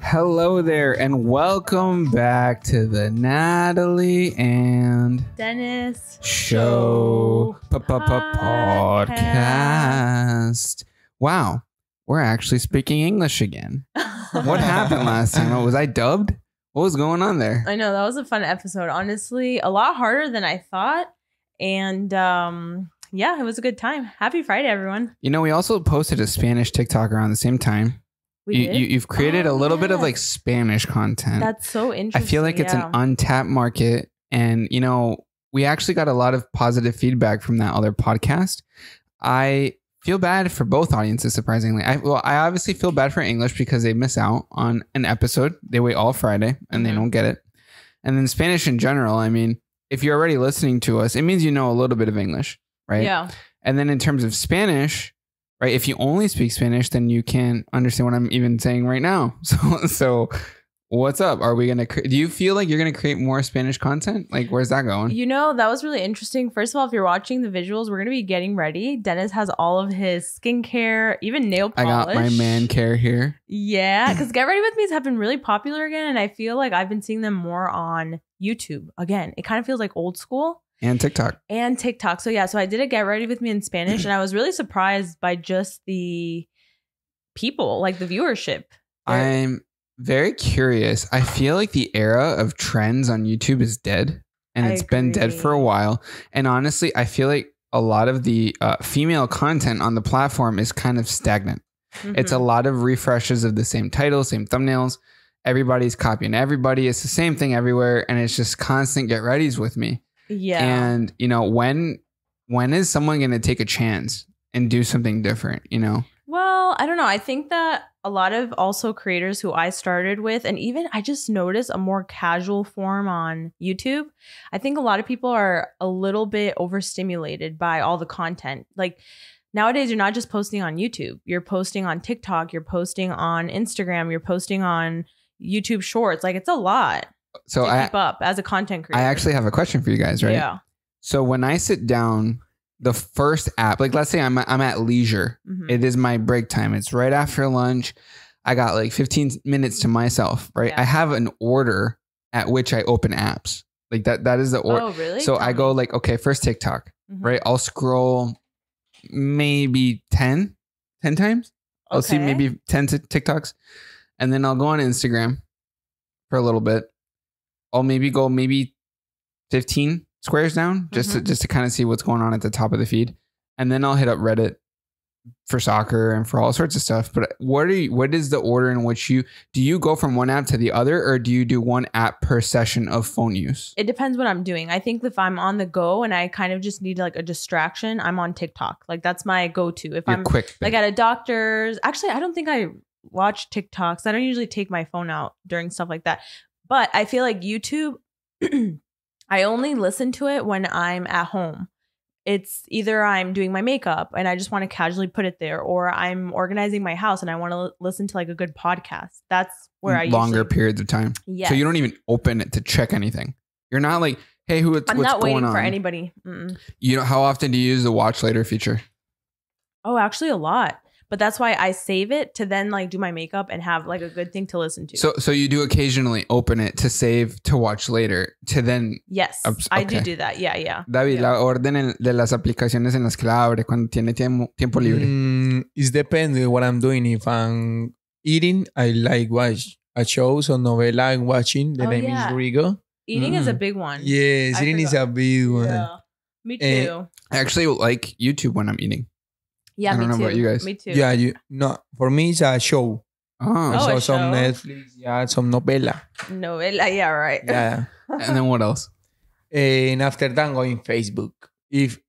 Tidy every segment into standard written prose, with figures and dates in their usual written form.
Hello there, and welcome back to the Natalie and Dennis Show podcast. Wow, we're actually speaking English again. What happened last time? Was I dubbed? What was going on there? I know, that was a fun episode. Honestly, a lot harder than I thought. And yeah, it was a good time. Happy Friday, everyone. You know, we also posted a Spanish TikTok around the same time. You've created a little bit of like Spanish content. That's so interesting. I feel like it's an untapped market. And, you know, we actually got a lot of positive feedback from that other podcast. I feel bad for both audiences, surprisingly. I obviously feel bad for English because they miss out on an episode. They wait all Friday and they don't get it. And then Spanish in general, I mean, if you're already listening to us, it means you know a little bit of English, right? Yeah. And then in terms of Spanish, right, if you only speak Spanish, then you can't understand what I'm even saying right now. So what's up? Are we going to, do you feel like you're going to create more Spanish content? Like, where's that going? You know, that was really interesting. First of all, if you're watching the visuals, we're going to be getting ready. Dennis has all of his skincare, even nail polish. I got my man care here. Yeah, because Get Ready With Me's have been really popular again. And I feel like I've been seeing them more on YouTube. Again, it kind of feels like old school. And TikTok. So yeah, so I did a Get Ready With Me in Spanish and I was really surprised by just the people, like the viewership. I'm very curious. I feel like the era of trends on YouTube is dead and it's been dead for a while. And honestly, I feel like a lot of the female content on the platform is kind of stagnant. It's a lot of refreshes of the same titles, same thumbnails. Everybody's copying everybody. It's the same thing everywhere. And it's just constant Get Readies with me. Yeah. And, you know, when is someone going to take a chance and do something different, you know? Well, I don't know. I think that a lot of also creators who I started with, and even I just noticed a more casual form on YouTube. I think a lot of people are a little bit overstimulated by all the content. Like nowadays, you're not just posting on YouTube. You're posting on TikTok. You're posting on Instagram. You're posting on YouTube Shorts. Like it's a lot. So to keep up as a content creator. I actually have a question for you guys, right? Yeah. So when I sit down, the first app, like let's say I'm at leisure. It is my break time. It's right after lunch. I got like 15 minutes to myself, right? Yeah. I have an order at which I open apps. Like that is the order. Oh, really? So I go like, okay, first TikTok, right? I'll scroll maybe 10 times. I'll see maybe 10 TikToks. And then I'll go on Instagram for a little bit. I'll go 15 squares down just to kind of see what's going on at the top of the feed. And then I'll hit up Reddit for soccer and for all sorts of stuff. But what is the order in which do you go from one app to the other, or do you do one app per session of phone use? It depends what I'm doing. I think if I'm on the go and I kind of just need like a distraction, I'm on TikTok. Like that's my go-to. If I'm quick, like at a doctor's, actually, I don't think I watch TikToks. I don't usually take my phone out during stuff like that. But I feel like YouTube, I only listen to it when I'm at home. It's either I'm doing my makeup and I just want to casually put it there, or I'm organizing my house and I want to listen to like a good podcast. That's where I longer periods of time. Yes. So you don't even open it to check anything. You're not like, hey, what's going on? I'm not waiting for anybody. You know, how often do you use the watch later feature? Oh, actually a lot. But that's why I save it to then like do my makeup and have like a good thing to listen to. So you do occasionally open it to save to watch later to then. Yes, I do that. Yeah. David, la orden de las aplicaciones en las que la abre cuando tiene tiempo libre. It depends on what I'm doing. If I'm eating, I like watch a show. So novela I'm watching. The name is Rigo. Eating is a big one. Yes, eating is a big one. Yeah. Me too. I actually like YouTube when I'm eating. Yeah, I don't know about you guys. Me too. Yeah, for me it's a show. Oh, some Netflix, some novela. Novela, yeah, right. Yeah. And then what else? And after that, I'm going Facebook. If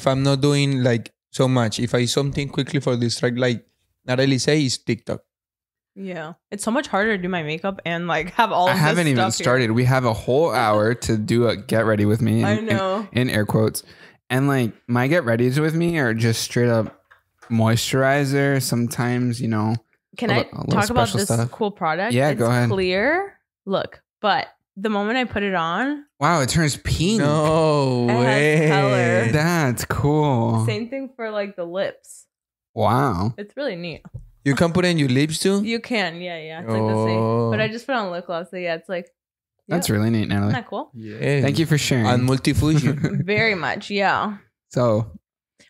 I'm not doing like so much, if I something quickly for distract, like Natalie say, is TikTok. Yeah, it's so much harder to do my makeup and like have all. I haven't even started. Here. We have a whole hour to do a Get Ready With Me. I know. In air quotes, and like my Get Readies with me are just straight up moisturizer. Sometimes, you know. Can I talk about this cool product? Yeah, go ahead. It's clear. Look, but the moment I put it on, wow, it turns pink. No way. Has color. That's cool. Same thing for like the lips. Wow. It's really neat. You can put in your lips too? You can, yeah. It's like the same. But I just put on lip gloss, so yeah, it's like... That's really neat, Natalie. Isn't that cool? Yeah. Thank you for sharing. And multifusion. Very much, yeah. So...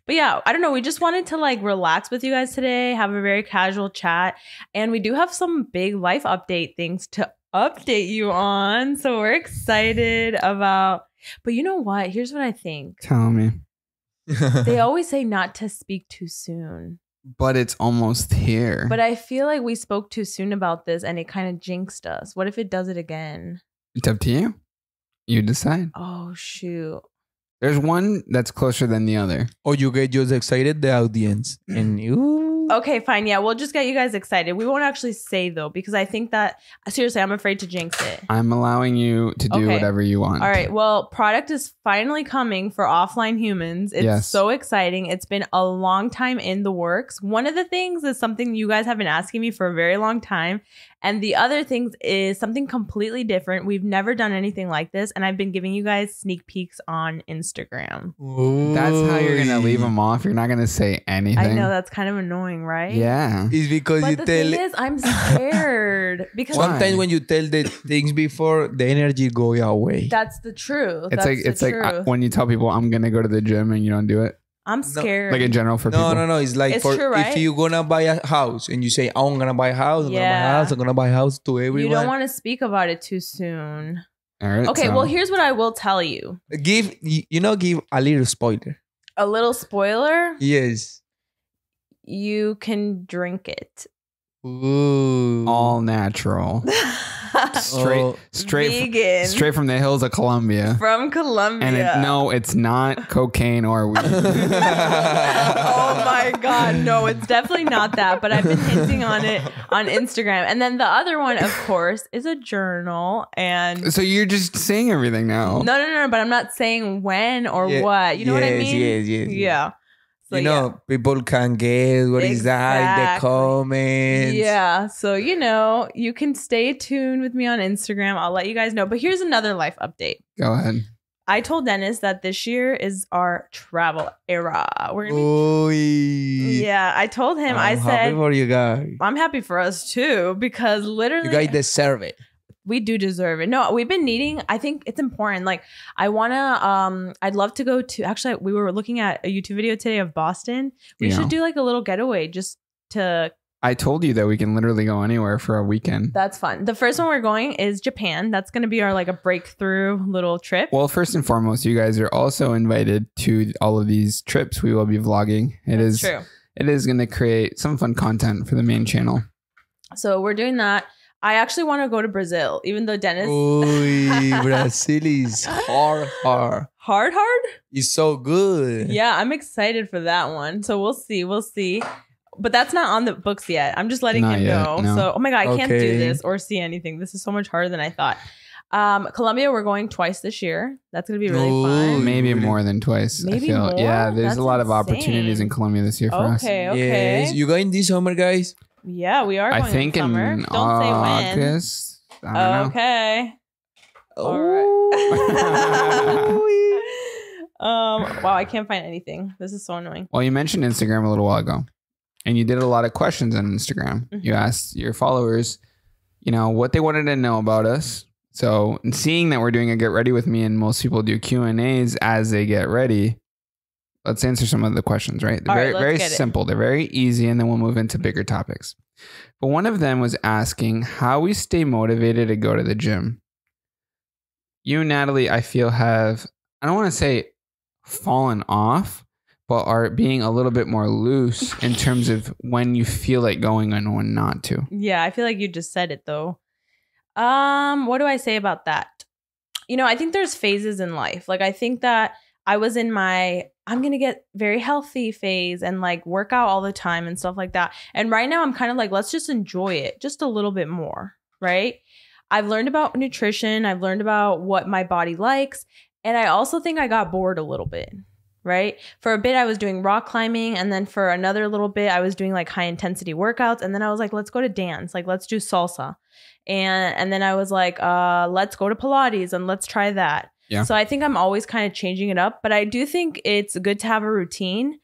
But yeah, I don't know. We just wanted to like relax with you guys today, have a very casual chat. And we do have some big life update things to update you on. So we're excited about... But you know what? Here's what I think. Tell me. They always say not to speak too soon. But it's almost here. But I feel like we spoke too soon about this and it kind of jinxed us. What if it does it again? It's up to you. You decide. Oh, shoot. There's one that's closer than the other. Or you get just excited, the audience. And you... Okay, fine. Yeah, we'll just get you guys excited. We won't actually say, though, because I think that... Seriously, I'm afraid to jinx it. I'm allowing you to do whatever you want. All right. Well, product is finally coming for offline humans. It's so exciting. It's been a long time in the works. One of the things is something you guys have been asking me for a very long time. And the other things is something completely different. We've never done anything like this. And I've been giving you guys sneak peeks on Instagram. Ooh. That's how you're going to leave them off. You're not going to say anything. I know. That's kind of annoying, right? Yeah. It's because but you the tell... thing is, I'm scared. Because sometimes when you tell the things before, the energy go away. That's the truth. It's like when you tell people I'm going to go to the gym and you don't do it. I'm scared. Like in general for people. No. It's like it's true, right? If you're going to buy a house and you say, I'm going to buy a house, I'm going to buy a house to everyone. You don't want to speak about it too soon. All right. Okay, well, here's what I will tell you. Give a little spoiler. A little spoiler? Yes. You can drink it. Ooh. All natural. Straight vegan. Straight from the hills of Colombia. From Colombia. And it's not cocaine or weed. Oh my God. No, it's definitely not that. But I've been hinting on it on Instagram. And then the other one, of course, is a journal. And so you're just saying everything now. No. But I'm not saying when or what. You know what I mean? Yes. Yeah. So, people can guess what is that, the comments. Yeah. So, you can stay tuned with me on Instagram. I'll let you guys know. But here's another life update. Go ahead. I told Dennis that this year is our travel era. We're gonna Yeah, I told him. I said, happy for you guys. I'm happy for us too, because literally you guys deserve it. We do deserve it. No, we've been needing, I think it's important. Like, I'd love to go to, actually, we were looking at a YouTube video today of Boston. We should do like a little getaway just to. I told you that we can literally go anywhere for a weekend. That's fun. The first one we're going is Japan. That's going to be our like a breakthrough little trip. Well, first and foremost, you guys are also invited to all of these trips we will be vlogging. That's true. It is going to create some fun content for the main channel. So we're doing that. I actually want to go to Brazil, even though Dennis... Brazil is hard. Hard? It's so good. Yeah, I'm excited for that one. So we'll see. But that's not on the books yet. I'm just letting him know. No. So, oh my God, I can't do this or see anything. This is so much harder than I thought. Colombia, we're going twice this year. That's going to be really fun. Maybe more than twice. Maybe I feel. More? Yeah, there's a lot of opportunities in Colombia this year for us. Okay. Yes. You going this summer, guys? Yeah, we are going I think in summer. In Don't August. say when. I don't know. Okay. All right. Wow, I can't find anything. This is so annoying. Well, you mentioned Instagram a little while ago, and you did a lot of questions on Instagram. Mm-hmm. You asked your followers, what they wanted to know about us. So, seeing that we're doing a Get Ready With Me, and most people do Q&As as they get ready, let's answer some of the questions, right? They're very simple. They're very easy, and then we'll move into bigger topics. But one of them was asking how we stay motivated to go to the gym. You, Natalie, I feel have, I don't want to say fallen off, but are being a little bit more loose in terms of when you feel like going and when not to. Yeah, I feel like you just said it, though. What do I say about that? I think there's phases in life. Like, I think that I was in my I'm going to get very healthy phase and like work out all the time and stuff like that. And right now I'm kind of like, let's just enjoy it just a little bit more, right? I've learned about nutrition. I've learned about what my body likes. And I also think I got bored a little bit, right? For a bit, I was doing rock climbing. And then for another little bit, I was doing like high intensity workouts. And then I was like, let's go to dance. Like, let's do salsa. And then I was like, let's go to Pilates and let's try that. Yeah. So I think I'm always kind of changing it up, but I do think it's good to have a routine.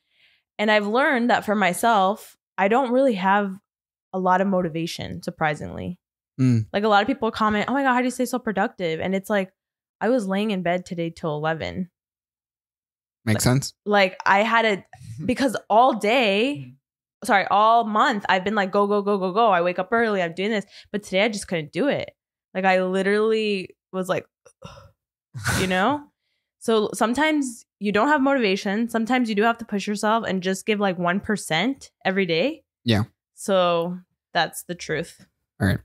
And I've learned that for myself, I don't really have a lot of motivation, surprisingly. Like a lot of people comment, oh my God, how do you stay so productive? And it's like, I was laying in bed today till 11. Makes sense. Like I because all month, I've been like, go, go, go, go, go. I wake up early. I'm doing this. But today I just couldn't do it. Like I literally was like, you know? So sometimes you don't have motivation. Sometimes you do have to push yourself and just give like 1% every day. Yeah. So that's the truth. All right.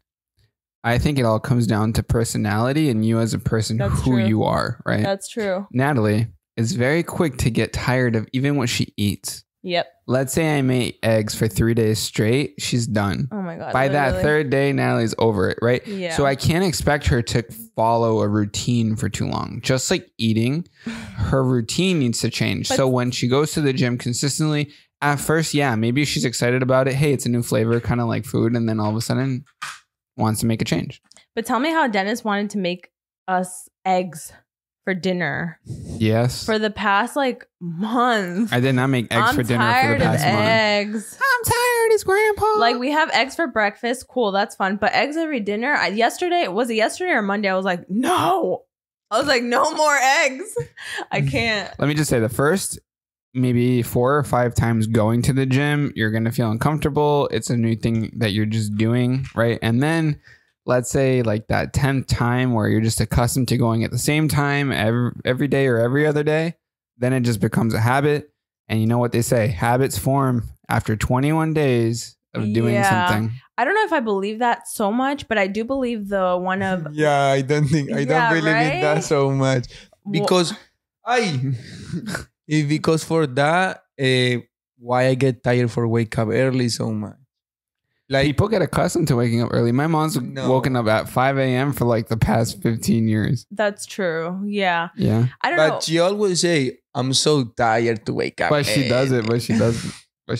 I think it all comes down to personality and you as a person, you are, right? That's true. Natalie is very quick to get tired of even what she eats. Yep. Let's say I made eggs for 3 days straight. She's done. Oh my God. By that third day, Natalie's over it, right? Yeah. So I can't expect her to follow a routine for too long. Just like eating, her routine needs to change. So when she goes to the gym consistently, at first, yeah, maybe she's excited about it. Hey, it's a new flavor, kind of like food. And then all of a sudden wants to make a change. But tell me how Dennis wanted to make us eggs for dinner. Yes. For the past like month. I did not make eggs for dinner for the past month. Eggs. I'm tired as grandpa. Like we have eggs for breakfast. Cool. That's fun. But eggs every dinner. Yesterday or Monday? I was like, no. I was like, no more eggs. I can't. Let me just say the first maybe 4 or 5 times going to the gym, you're going to feel uncomfortable. It's a new thing that you're just doing, right? And then let's say like that 10th time where you're just accustomed to going at the same time every day or every other day, then it just becomes a habit. And you know what they say, habits form after 21 days of doing something. I don't know if I believe that so much, but I do believe the one of... Yeah, I don't believe in that so much. Because because for that, why I get tired for wake up early so much. Like people get accustomed to waking up early. My mom's woken up at 5 a.m. for like the past 15 years. That's true. Yeah. Yeah. I don't know. But she always say, I'm so tired to wake up. But she does it. But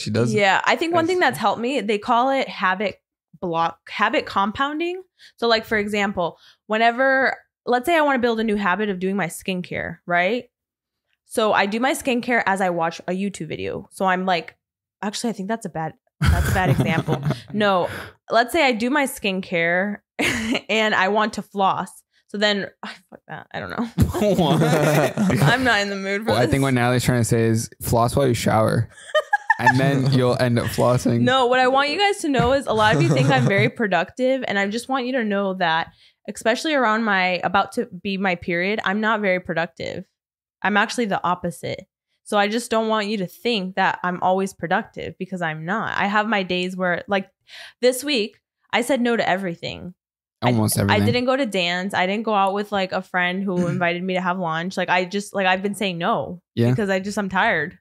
she does. Yeah. I think one thing that's helped me, they call it habit compounding. So like, for example, whenever, let's say I want to build a new habit of doing my skincare, right? So I do my skincare as I watch a YouTube video. So I'm like, actually, I think that's a bad example. No, let's say I do my skincare and I want to floss. So then, fuck that. I don't know. I'm not in the mood for this. I think what Natalie's trying to say is floss while you shower. And then you'll end up flossing. No, what I want you guys to know is a lot of you think I'm very productive. And I just want you to know that, especially around about to be my period, I'm not very productive. I'm actually the opposite. So I just don't want you to think that I'm always productive because I'm not. I have my days where, like this week, I said no to everything. Almost everything. I didn't go to dance. I didn't go out with like a friend who invited me to have lunch. Like I've been saying no because I'm tired.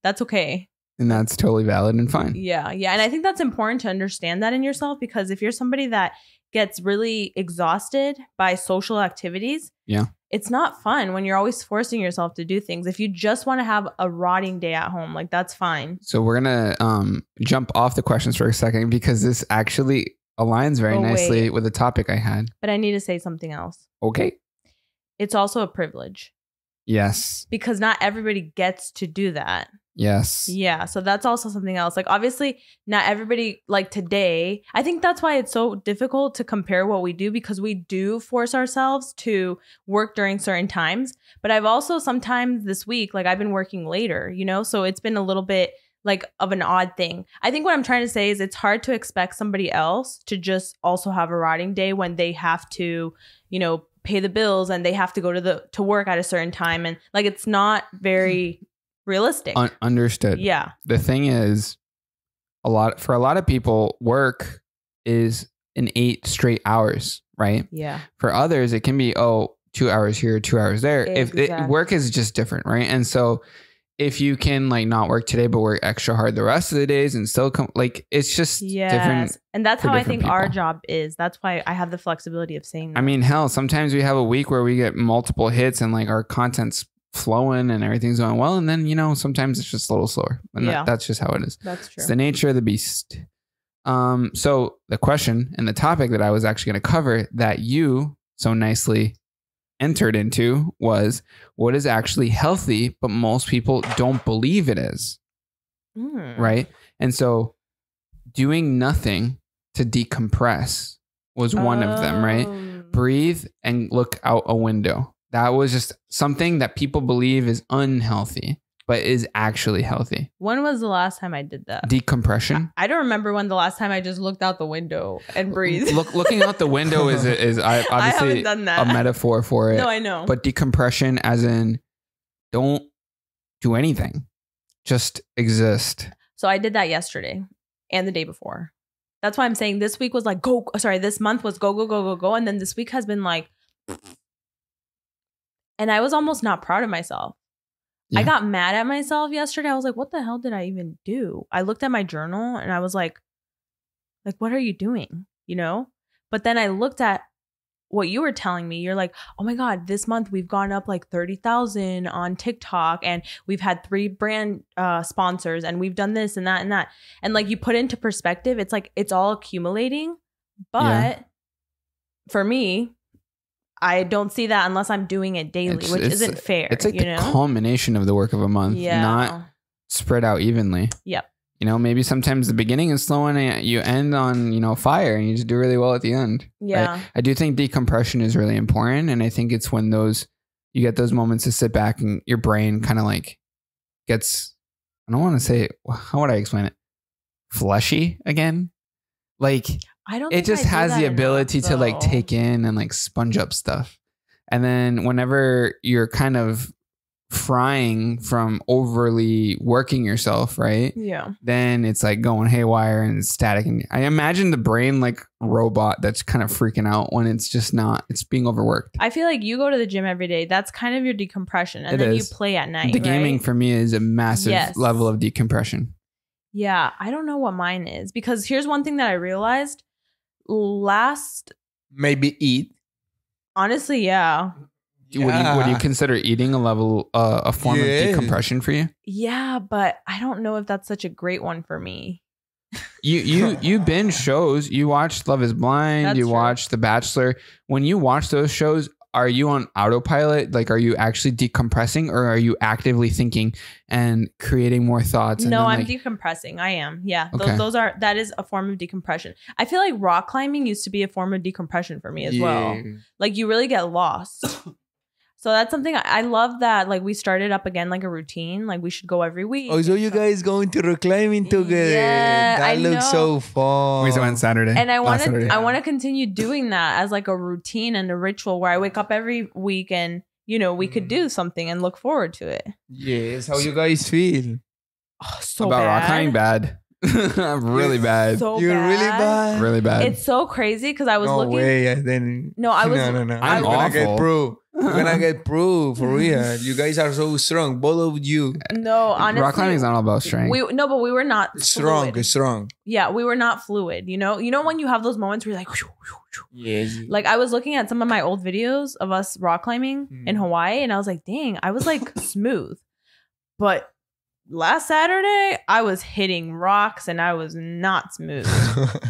That's okay. And that's totally valid and fine. Yeah. Yeah. And I think that's important to understand that in yourself, because if you're somebody that gets really exhausted by social activities, it's not fun when you're always forcing yourself to do things. If you just want to have a rotting day at home, like that's fine. So we're going to jump off the questions for a second because this actually aligns very nicely with the topic I had. But I need to say something else. Okay. It's also a privilege. Yes. Because not everybody gets to do that. Yes. Yeah. So that's also something else. Like obviously not everybody, like today, I think that's why it's so difficult to compare what we do, because we do force ourselves to work during certain times. But I've also sometimes this week, like I've been working later, you know, so it's been a little bit like of an odd thing. I think what I'm trying to say is it's hard to expect somebody else to just also have a rotting day when they have to, you know, pay the bills and they have to go to work at a certain time. And like, it's not very realistic. Understood. Yeah. The thing is, for a lot of people, work is an 8 straight hours, right? Yeah. For others, it can be 2 hours here, 2 hours there. If work is just different, right? And so if you can like not work today but work extra hard the rest of the days and still come, like it's just different. And that's how I think our job is. That's why I have the flexibility of saying that. I mean, hell, sometimes we have a week where we get multiple hits and like our content's flowing and everything's going well, and then, you know, sometimes it's just a little slower, and that's just how it is. That's true. It's the nature of the beast. So the question and the topic that I was actually going to cover that you so nicely entered into was what is actually healthy, but most people don't believe it is. Right? And so doing nothing to decompress was one of them, right? Breathe and look out a window. That was just something that people believe is unhealthy, but is actually healthy. When was the last time I did that? Decompression. I don't remember when the last time I just looked out the window and breathed. Looking out the window is obviously I haven't done that. A metaphor for it. No, I know. But decompression as in don't do anything. Just exist. So I did that yesterday and the day before. That's why I'm saying this week was like this month was go. And then this week has been like, and I was almost not proud of myself. Yeah. I got mad at myself yesterday. I was like, what the hell did I even do? I looked at my journal and I was like, what are you doing? You know? But then I looked at what you were telling me. You're like, oh my God, this month we've gone up like 30,000 on TikTok and we've had 3 brand sponsors and we've done this and that and that. And like you put into perspective, it's like it's all accumulating. But for me, I don't see that unless I'm doing it daily, which isn't fair. It's like the culmination of the work of a month, not spread out evenly. Yep. You know, maybe sometimes the beginning is slow and you end on, fire and you just do really well at the end. Yeah. Right? I do think decompression is really important. And I think it's when you get those moments to sit back and your brain kind of like gets, I don't want to say, how would I explain it? Fleshy again. Like it just has the ability to like take in and like sponge up stuff. And then whenever you're kind of frying from overly working yourself, right? Yeah. Then it's like going haywire and static. And I imagine the brain like robot that's kind of freaking out when it's just not, it's being overworked. I feel like you go to the gym every day. That's kind of your decompression. And then you play at night. The gaming for me is a massive level of decompression. Yeah. I don't know what mine is because here's one thing that I realized maybe eat. Honestly, yeah. Would you consider eating a form of decompression for you? Yeah, but I don't know if that's such a great one for me. You binge shows. You watch Love is Blind. That's true. Watch The Bachelor. When you watch those shows, are you on autopilot? Like, are you actually decompressing, or are you actively thinking and creating more thoughts? No, I'm decompressing. I am. Yeah, okay. That is a form of decompression. I feel like rock climbing used to be a form of decompression for me as well. Like you really get lost. So that's something I love that like we started up again like a routine. Like we should go every week. Oh, so you guys going to rock climbing together? Yeah, that looks so fun. We went Saturday. And I want to continue doing that as like a routine and a ritual where I wake up every week and we could do something and look forward to it. Yes. How you guys feel? Oh, so about bad. Rock climbing? Bad. Really bad. So You're bad. really bad. Really bad. It's so crazy because I was looking. No way. Then no, I was. No. I'm gonna get proof. You're gonna get proof for real. You guys are so strong, both of you. No, honestly, rock climbing is not all about strength. But we were not strong. Fluid. Strong. Yeah, we were not fluid. You know when you have those moments where you're like, yes. Like I was looking at some of my old videos of us rock climbing in Hawaii, and I was like, dang, I was like smooth, but. Last Saturday, I was hitting rocks and I was not smooth.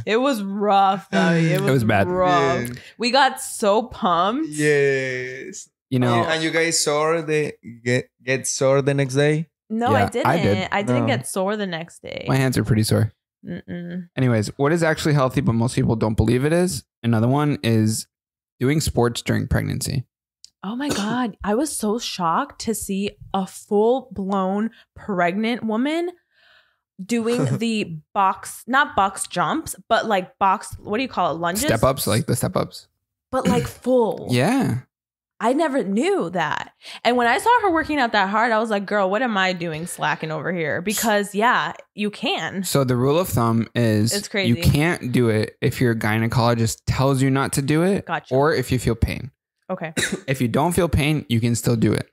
It was rough, though. It was bad. Rough. Yeah. We got so pumped. Yes. And you guys get sore the next day? No, yeah, I didn't. I didn't get sore the next day. My hands are pretty sore. Anyways, what is actually healthy, but most people don't believe it is? Another one is doing sports during pregnancy. Oh my God. I was so shocked to see a full-blown pregnant woman doing the not box jumps, but like what do you call it? Lunges? Step ups, like the step ups. But like full. Yeah. I never knew that. And when I saw her working out that hard, I was like, girl, what am I doing slacking over here? Because you can. So the rule of thumb is it's crazy. You can't do it if your gynecologist tells you not to do it. Gotcha. Or if you feel pain. Okay. If you don't feel pain, you can still do it.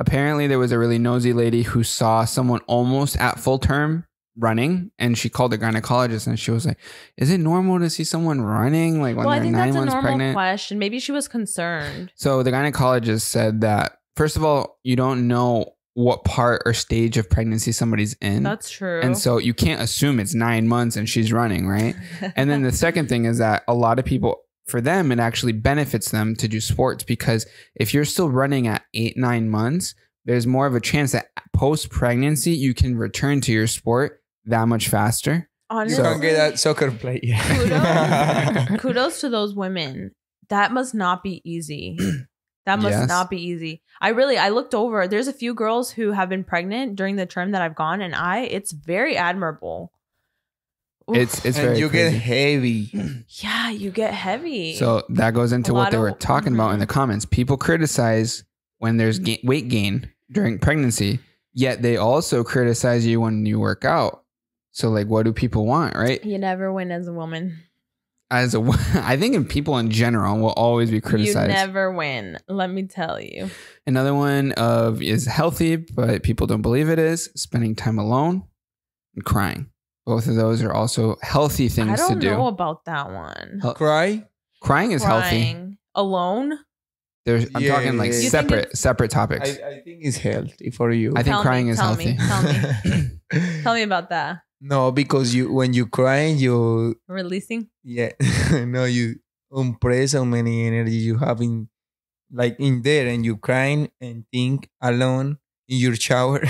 Apparently, there was a really nosy lady who saw someone almost at full term running, and she called the gynecologist, and she was like, "Is it normal to see someone running like when they're 9 months pregnant?" I think that's a normal question. Maybe she was concerned. So the gynecologist said that first of all, you don't know what part or stage of pregnancy somebody's in. That's true. And so you can't assume it's 9 months and she's running, right? And then the second thing is that a lot of people. For them, it actually benefits them to do sports because if you're still running at 8-9 months, there's more of a chance that post-pregnancy, you can return to your sport that much faster. Honestly, you can't get that soccer player. Kudos to those women. That must not be easy. That must not be easy. I looked over. There's a few girls who have been pregnant during the term that I've gone, and it's very admirable. Oof. It's very you crazy. Get heavy. Yeah, you get heavy. So that goes into what they were talking about in the comments. People criticize when there's weight gain during pregnancy, yet they also criticize you when you work out. So like, what do people want, right? You never win as a woman. I think people in general will always be criticized. You never win. Let me tell you. Another one is healthy, but people don't believe it is spending time alone and crying. Both of those are also healthy things to do. I don't know about that one. Crying is healthy. Alone? I'm talking like separate topics. I think it's healthy for you. I think crying is healthy. Tell me. Tell me about that. No, because when you crying, you releasing. Yeah, no, you compress how many energy you have in there, and you crying and think alone in your shower.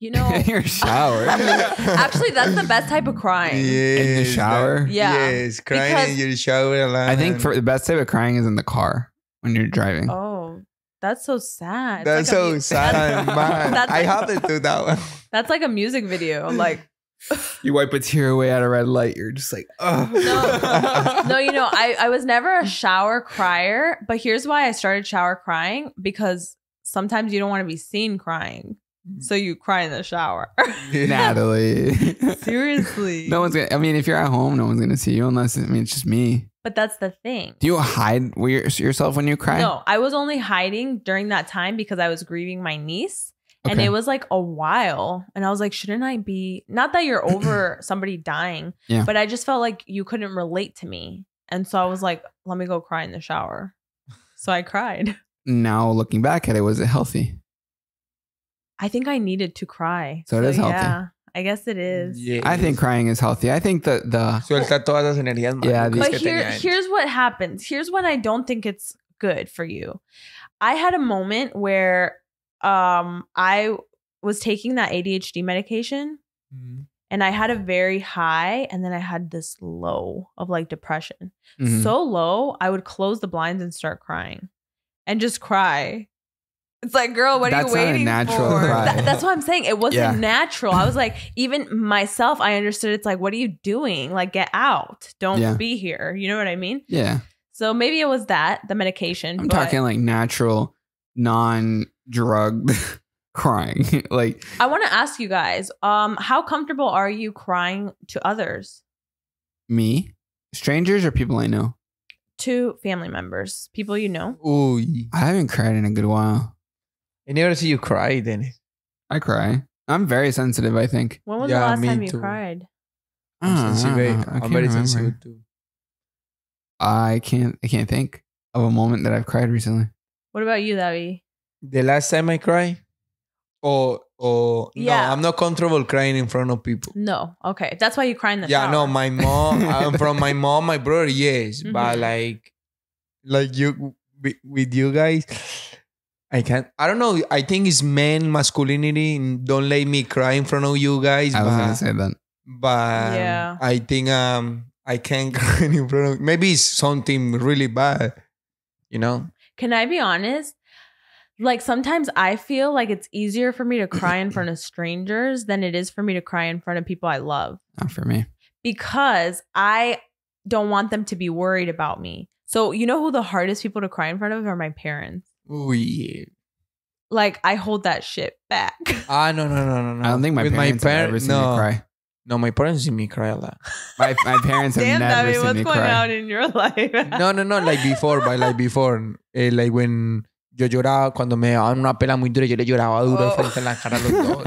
You know, in your shower. Actually, that's the best type of crying. Yes, in the shower. Yes, crying in your shower alone. I think for the best type of crying is in the car when you're driving. Oh, that's so sad. That's like so sad, man. I have to do that one. That's like a music video. Like. You wipe a tear away at a red light. You're just like, oh. No, I was never a shower crier, but here's why I started shower crying, because sometimes you don't want to be seen crying. So you cry in the shower. Natalie. Seriously. No one's gonna, if you're at home, no one's going to see you unless, it's just me. But that's the thing. Do you hide yourself when you cry? No, I was only hiding during that time because I was grieving my niece. And it was like a while. And I was like, shouldn't I be... Not that you're over somebody dying. Yeah. But I just felt like you couldn't relate to me. And so I was like, let me go cry in the shower. So I cried. Now looking back at it, was it healthy? I think I needed to cry. So it is healthy. Yeah, I guess it is. Yeah, I think crying is healthy. I think the... Suelta todas las energías. Yeah. But here's what happens. Here's when I don't think it's good for you. I had a moment where... I was taking that ADHD medication and I had a very high and then I had this low of like depression. So low, I would close the blinds and start crying and just cry. It's like, girl, what are you waiting not a natural for? cry. That's what I'm saying. It wasn't natural. I was like, even myself, I understood. It's like, what are you doing? Like, get out. Don't be here. You know what I mean? Yeah. So maybe it was the medication. I'm talking like natural, non-drugged crying. Like, I want to ask you guys, how comfortable are you crying to others? Me? Strangers or people I know? To family members, people you know. Ooh, I haven't cried in a good while. I never see you cry, Dennis. I cry. I'm very sensitive, I think. When was the last time you cried? I'm very sensitive too. I can't think of a moment that I've cried recently. What about you, David? The last time I cried? No, I'm not comfortable crying in front of people. No, okay. That's why you cry in the shower. Yeah, no, my mom, from my mom, my brother, yes. But like you, with you guys, I can't. I don't know. I think it's masculinity. Don't let me cry in front of you guys. I was going to say that. But yeah. I think I can't cry in front of... Maybe it's something really bad, you know? Can I be honest? Like, sometimes I feel like it's easier for me to cry in front of strangers than it is for me to cry in front of people I love. Not for me. Because I don't want them to be worried about me. So, you know who the hardest people to cry in front of are? My parents. Oh, yeah. Like, I hold that shit back. No. I don't think my parents have ever seen me cry. No, my parents see me cry a lot. My parents have never seen me cry. What's going on in your life? No, like before, like when yo lloraba, cuando me daban una pela muy dura, yo le lloraba duro frente a la cara a los dos.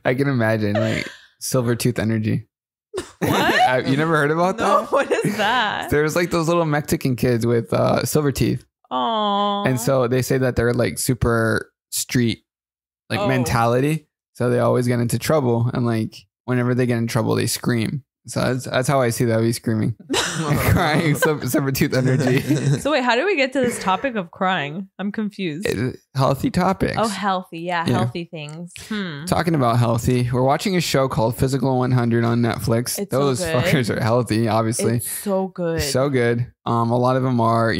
I can imagine, like, silver tooth energy. What? You never heard about that? No, what is that? There's like those little Mexican kids with silver teeth. Aww. And so they say that they're like super street mentality. So they always get into trouble. And like whenever they get in trouble, they scream. So that's how I see that. I'll be screaming, crying, saber-tooth energy. So wait, how did we get to this topic of crying? I'm confused. Healthy topics. Oh, healthy. Yeah, healthy things. Talking about healthy, we're watching a show called Physical 100 on Netflix. Those so fuckers are healthy, obviously. It's so good. So good. A lot of them are,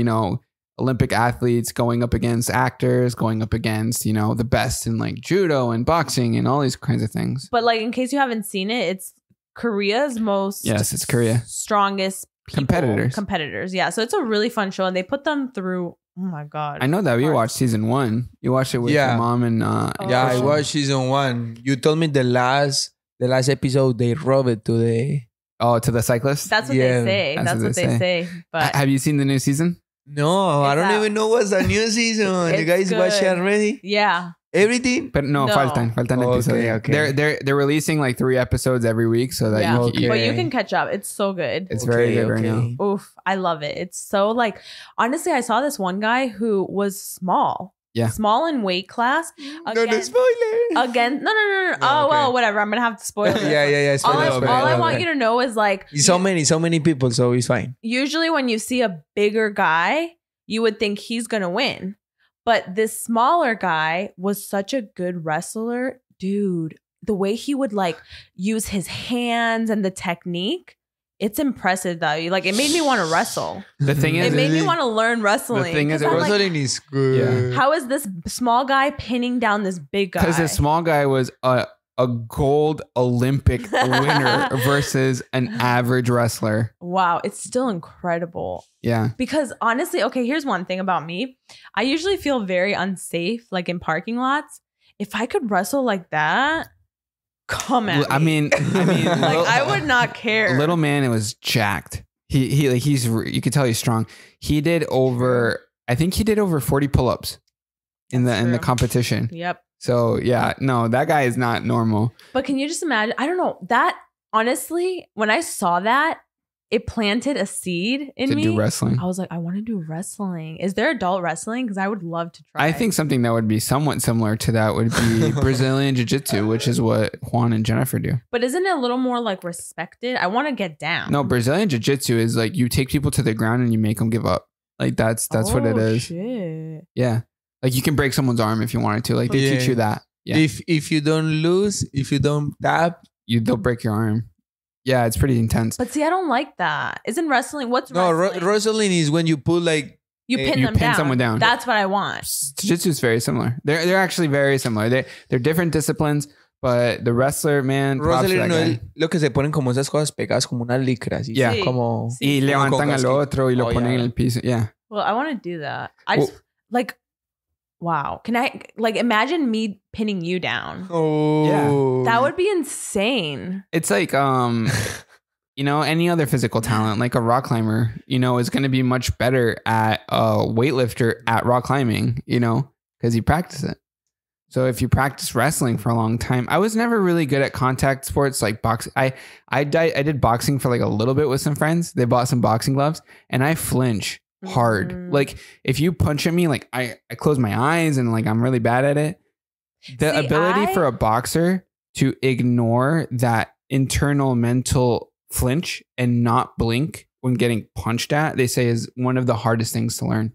Olympic athletes going up against actors, going up against, the best in like judo and boxing and all these kinds of things. But like, in case you haven't seen it, it's Korea's most it's Korea strongest competitors. Yeah, so it's a really fun show, and they put them through. Oh my god! I know that we watched season 1. You watched it with your mom and I watched season 1. You told me the last episode they robbed it to the cyclist. That's what they say. That's what they say. But have you seen the new season? No, I don't even know what's the new season. You guys watch it already? Yeah. Everything? But no. faltan episodes. Okay. They're releasing like 3 episodes every week so that but you can catch up. It's so good. It's very good right now. Oof, I love it. It's so like, honestly, I saw this one guy who was small. Yeah. Small in weight class. No spoiler. No. Oh, well, whatever. I'm going to have to spoil it. Yeah. All I want you to know is like... So many people, so it's fine. Usually when you see a bigger guy, you would think he's going to win. But this smaller guy was such a good wrestler. Dude, the way he would like use his hands and the technique... It's impressive though. Like it made me want to wrestle. The thing is, it made me want to learn wrestling. The thing is, wrestling is good. How is this small guy pinning down this big guy? Because the small guy was a gold Olympic winner versus an average wrestler. Wow, it's still incredible. Yeah. Because honestly, okay, here's one thing about me. I usually feel very unsafe, like in parking lots. If I could wrestle like that. Come at me. I mean, like I would not care. Little man, it was jacked. He's you could tell he's strong. He did over 40 pull-ups in the competition. Yep. So yeah, no, that guy is not normal. But can you just imagine? I don't know that honestly. When I saw that, it planted a seed in me. To do wrestling. I was like, I want to do wrestling. Is there adult wrestling? Because I would love to try. I think something that would be somewhat similar to that would be Brazilian Jiu-Jitsu, which is what Juan and Jennifer do. But isn't it a little more like respected? I want to get down. No, Brazilian Jiu-Jitsu is like you take people to the ground and you make them give up. Like that's what it is. Shit. Yeah. Like you can break someone's arm if you wanted to. Like they teach you that. Yeah. If you don't lose, if you don't tap, they'll break your arm. Yeah, it's pretty intense. But see, I don't like that. Isn't wrestling? What's wrestling? No, wrestling is when you put like... You pin someone down. That's what I want. Jiu-Jitsu is very similar. They're actually very similar. They're different disciplines, but the wrestler, man... Wrestling no es lo que se ponen como esas cosas pegadas como una licra. Así, yeah. Como, y levantan al otro y lo ponen en el piso. Yeah. Well, I want to do that. I just... Like... Wow. Can I like imagine me pinning you down? Oh, yeah. That would be insane. It's like, any other physical talent, like a rock climber, is going to be much better at a weightlifter at rock climbing, because you practice it. So if you practice wrestling for a long time, I was never really good at contact sports like boxing. I did boxing for like a little bit with some friends. They bought some boxing gloves and I flinch hard. Like if you punch at me, like I close my eyes and like I'm really bad at it. The ability for a boxer to ignore that internal mental flinch and not blink when getting punched at, they say is one of the hardest things to learn.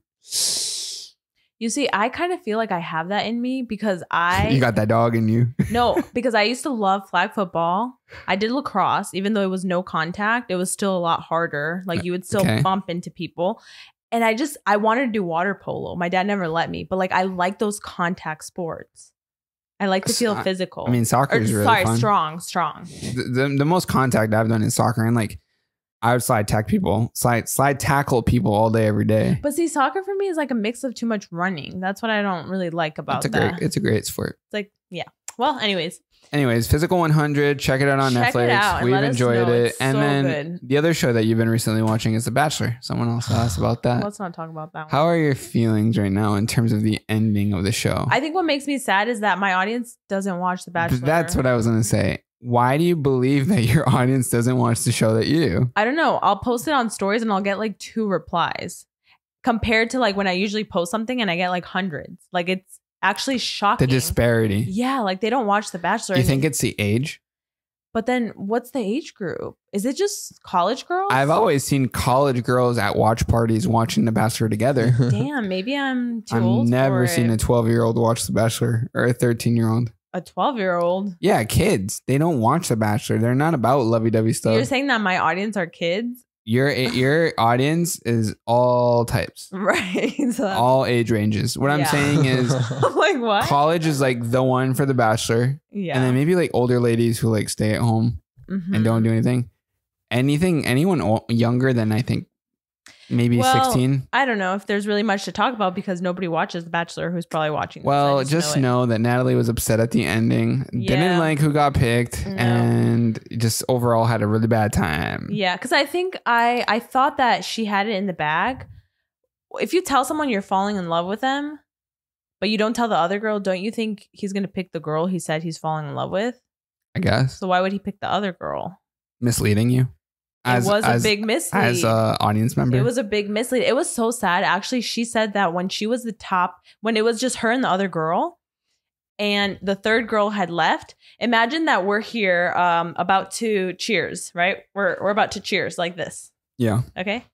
You see, I kind of feel like I have that in me because You got that dog in you. No, because I used to love flag football. I did lacrosse, even though it was no contact, it was still a lot harder. Like you would still bump into people. And I wanted to do water polo. My dad never let me, but like I like those contact sports. I like to feel physical. I mean, soccer is really fun. Strong. The most contact I've done in soccer, and like I would slide tackle people all day, every day. But see, soccer for me is like a mix of too much running. That's what I don't really like about that. It's a great sport. It's like, yeah. Well, anyways, Physical 100. Check it out on Netflix. We've enjoyed it. And then the other show that you've been recently watching is The Bachelor. Someone else asked about that. Let's not talk about that one. How are your feelings right now in terms of the ending of the show? I think what makes me sad is that my audience doesn't watch The Bachelor. That's what I was going to say. Why do you believe that your audience doesn't watch the show that you do? I don't know. I'll post it on stories and I'll get like 2 replies compared to like when I usually post something and I get like hundreds. Like it's actually shocking. The disparity. Yeah, like they don't watch The Bachelor. Do you think it's the age? But then what's the age group? Is it just college girls? I've always seen college girls at watch parties watching The Bachelor together. Damn, maybe I'm too old. I've never for seen it. a 12-year-old watch The Bachelor or a 13-year-old. A 12-year-old? Yeah, kids. They don't watch The Bachelor. They're not about lovey-dovey stuff. You're saying that my audience are kids? Your audience is all types. Right. So all age ranges. What I'm saying is like what? College is like the one for The Bachelor. Yeah. And then maybe like older ladies who like stay at home and don't do anything. Anyone younger than I think maybe 16. I don't know if there's really much to talk about because nobody watches The Bachelor who's probably watching this. Well, just know that Natalie was upset at the ending, didn't like who got picked, and just overall had a really bad time. Yeah, because I think I thought that she had it in the bag. If you tell someone you're falling in love with them, but you don't tell the other girl, don't you think he's going to pick the girl he said he's falling in love with? I guess. So why would he pick the other girl? Misleading you. It was a big mislead. As an audience member. It was a big mislead. It was so sad. Actually, she said that when she was the top, when it was just her and the other girl, and the third girl had left. Imagine that we're here about to cheers, right? We're about to cheers like this. Yeah. Okay.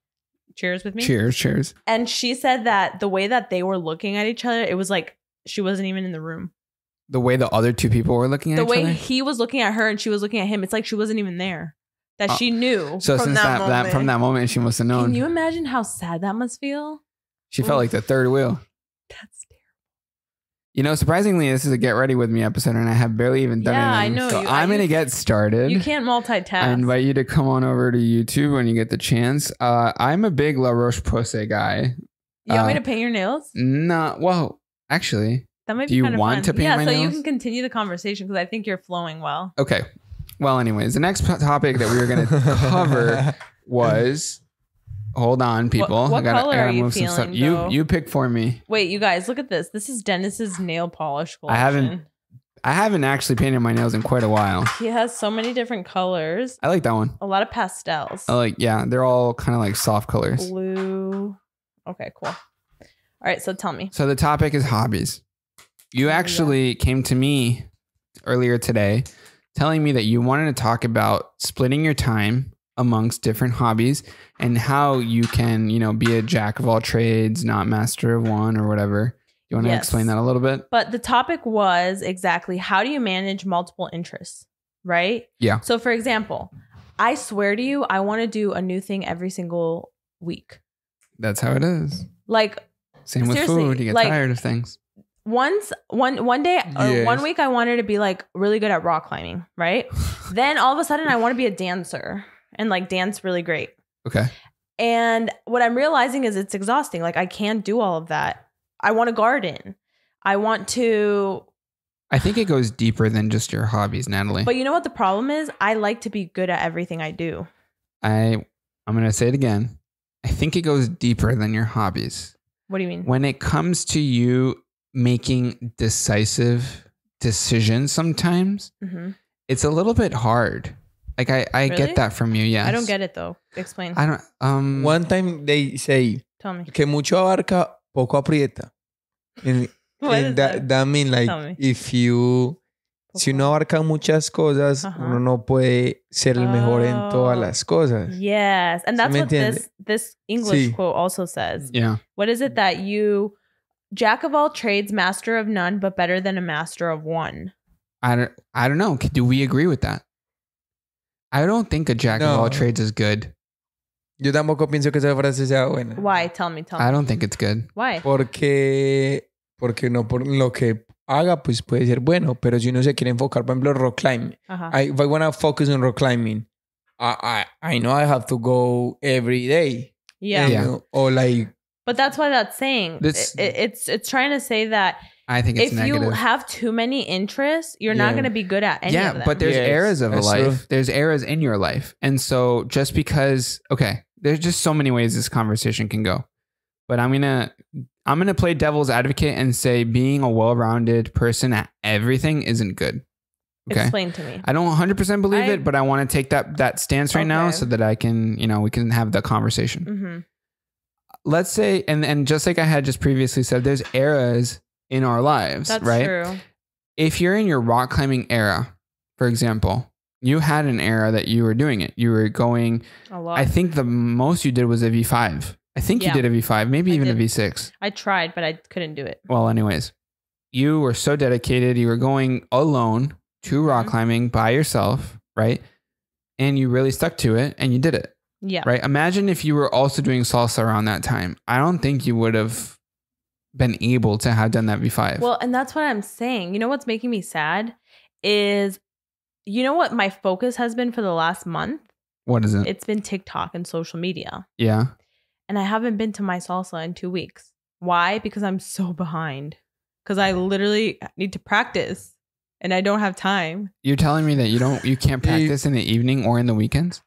Cheers with me. Cheers. And she said that the way that they were looking at each other, it was like she wasn't even in the room. The way the other two people were looking at each other? The way he was looking at her and she was looking at him, it's like she wasn't even there. That she knew. So from that moment, she must have known. Can you imagine how sad that must feel? She felt like the third wheel. That's terrible. You know, surprisingly, this is a Get Ready With Me episode, and I have barely even done anything. I know. So I'm going to get started. You can't multitask. I invite you to come on over to YouTube when you get the chance. I'm a big La Roche-Posay guy. You want me to paint your nails? No. Well, actually. That might be kind of fun. Do you want to paint my nails? Yeah, so you can continue the conversation because I think you're flowing well. Okay. Well, anyways, the next topic that we were going to cover was... Hold on, people. What color are you feeling? You pick for me. Wait, you guys, look at this. This is Dennis's nail polish collection. I haven't actually painted my nails in quite a while. He has so many different colors. I like that one. A lot of pastels. They're all kind of like soft colors. Blue. Okay, cool. All right, so tell me. So the topic is hobbies. You actually came to me earlier today telling me that you wanted to talk about splitting your time amongst different hobbies and how you can, be a jack of all trades, not master of one or whatever. You want to explain that a little bit? But the topic was exactly how do you manage multiple interests, right? Yeah. So for example, I swear to you, I want to do a new thing every single week. That's how it is. Like, same with food. You get tired of things. One day or 1 week, I wanted to be like really good at rock climbing, right? Then all of a sudden I want to be a dancer and like dance really great. Okay. And what I'm realizing is it's exhausting. Like I can't do all of that. I want to garden. I think it goes deeper than just your hobbies, Natalie. But you know what the problem is? I like to be good at everything I do. I'm going to say it again. I think it goes deeper than your hobbies. What do you mean? When it comes to you making decisive decisions sometimes, it's a little bit hard. Like I really? Get that from you, yes. I don't get it though. Explain. I don't. One time they say, tell me, que mucho abarca, poco aprieta. And that mean like si uno abarca muchas cosas, uno no puede ser el mejor en todas las cosas. Yes, and that's what this English quote also says. Yeah. What is it that you jack of all trades, master of none, but better than a master of one? I don't know. Do we agree with that? I don't think a jack of all trades is good. Yo tampoco pienso que esa frase sea buena. Why? Tell me. I don't think it's good. Why? Porque no por lo que haga pues puede ser bueno, pero si uno se quiere enfocar, por ejemplo, rock climbing. If I want to focus on rock climbing, I know I have to go every day. Yeah. Or like. But that's why that's saying it's trying to say that. I think it's negative. If you have too many interests, you're not going to be good at any of them. Yeah, but there's eras of a life. True. There's eras in your life. And so just because, there's just so many ways this conversation can go. But I'm going to play devil's advocate and say being a well-rounded person at everything isn't good. Okay? Explain to me. I don't 100% believe it, but I want to take that stance right now so that I can, we can have the conversation. Mm-hmm. Let's say, and just like I had just previously said, there's eras in our lives, That's right? True. If you're in your rock climbing era, for example, You had an era that you were doing it. You were going a lot. I think the most you did was a V5. I think you did a V5, maybe even a V6. I tried, but I couldn't do it. Well, anyways, you were so dedicated. You were going alone to rock climbing by yourself, right? And you really stuck to it and you did it. Yeah. Right. Imagine if you were also doing salsa around that time. I don't think you would have been able to have done that V5. Well, and that's what I'm saying. You know what's making me sad is, you know what my focus has been for the last month? What is it? It's been TikTok and social media. Yeah. And I haven't been to my salsa in 2 weeks. Why? Because I'm so behind. Because I literally need to practice and I don't have time. You're telling me that you can't practice in the evening or in the weekends?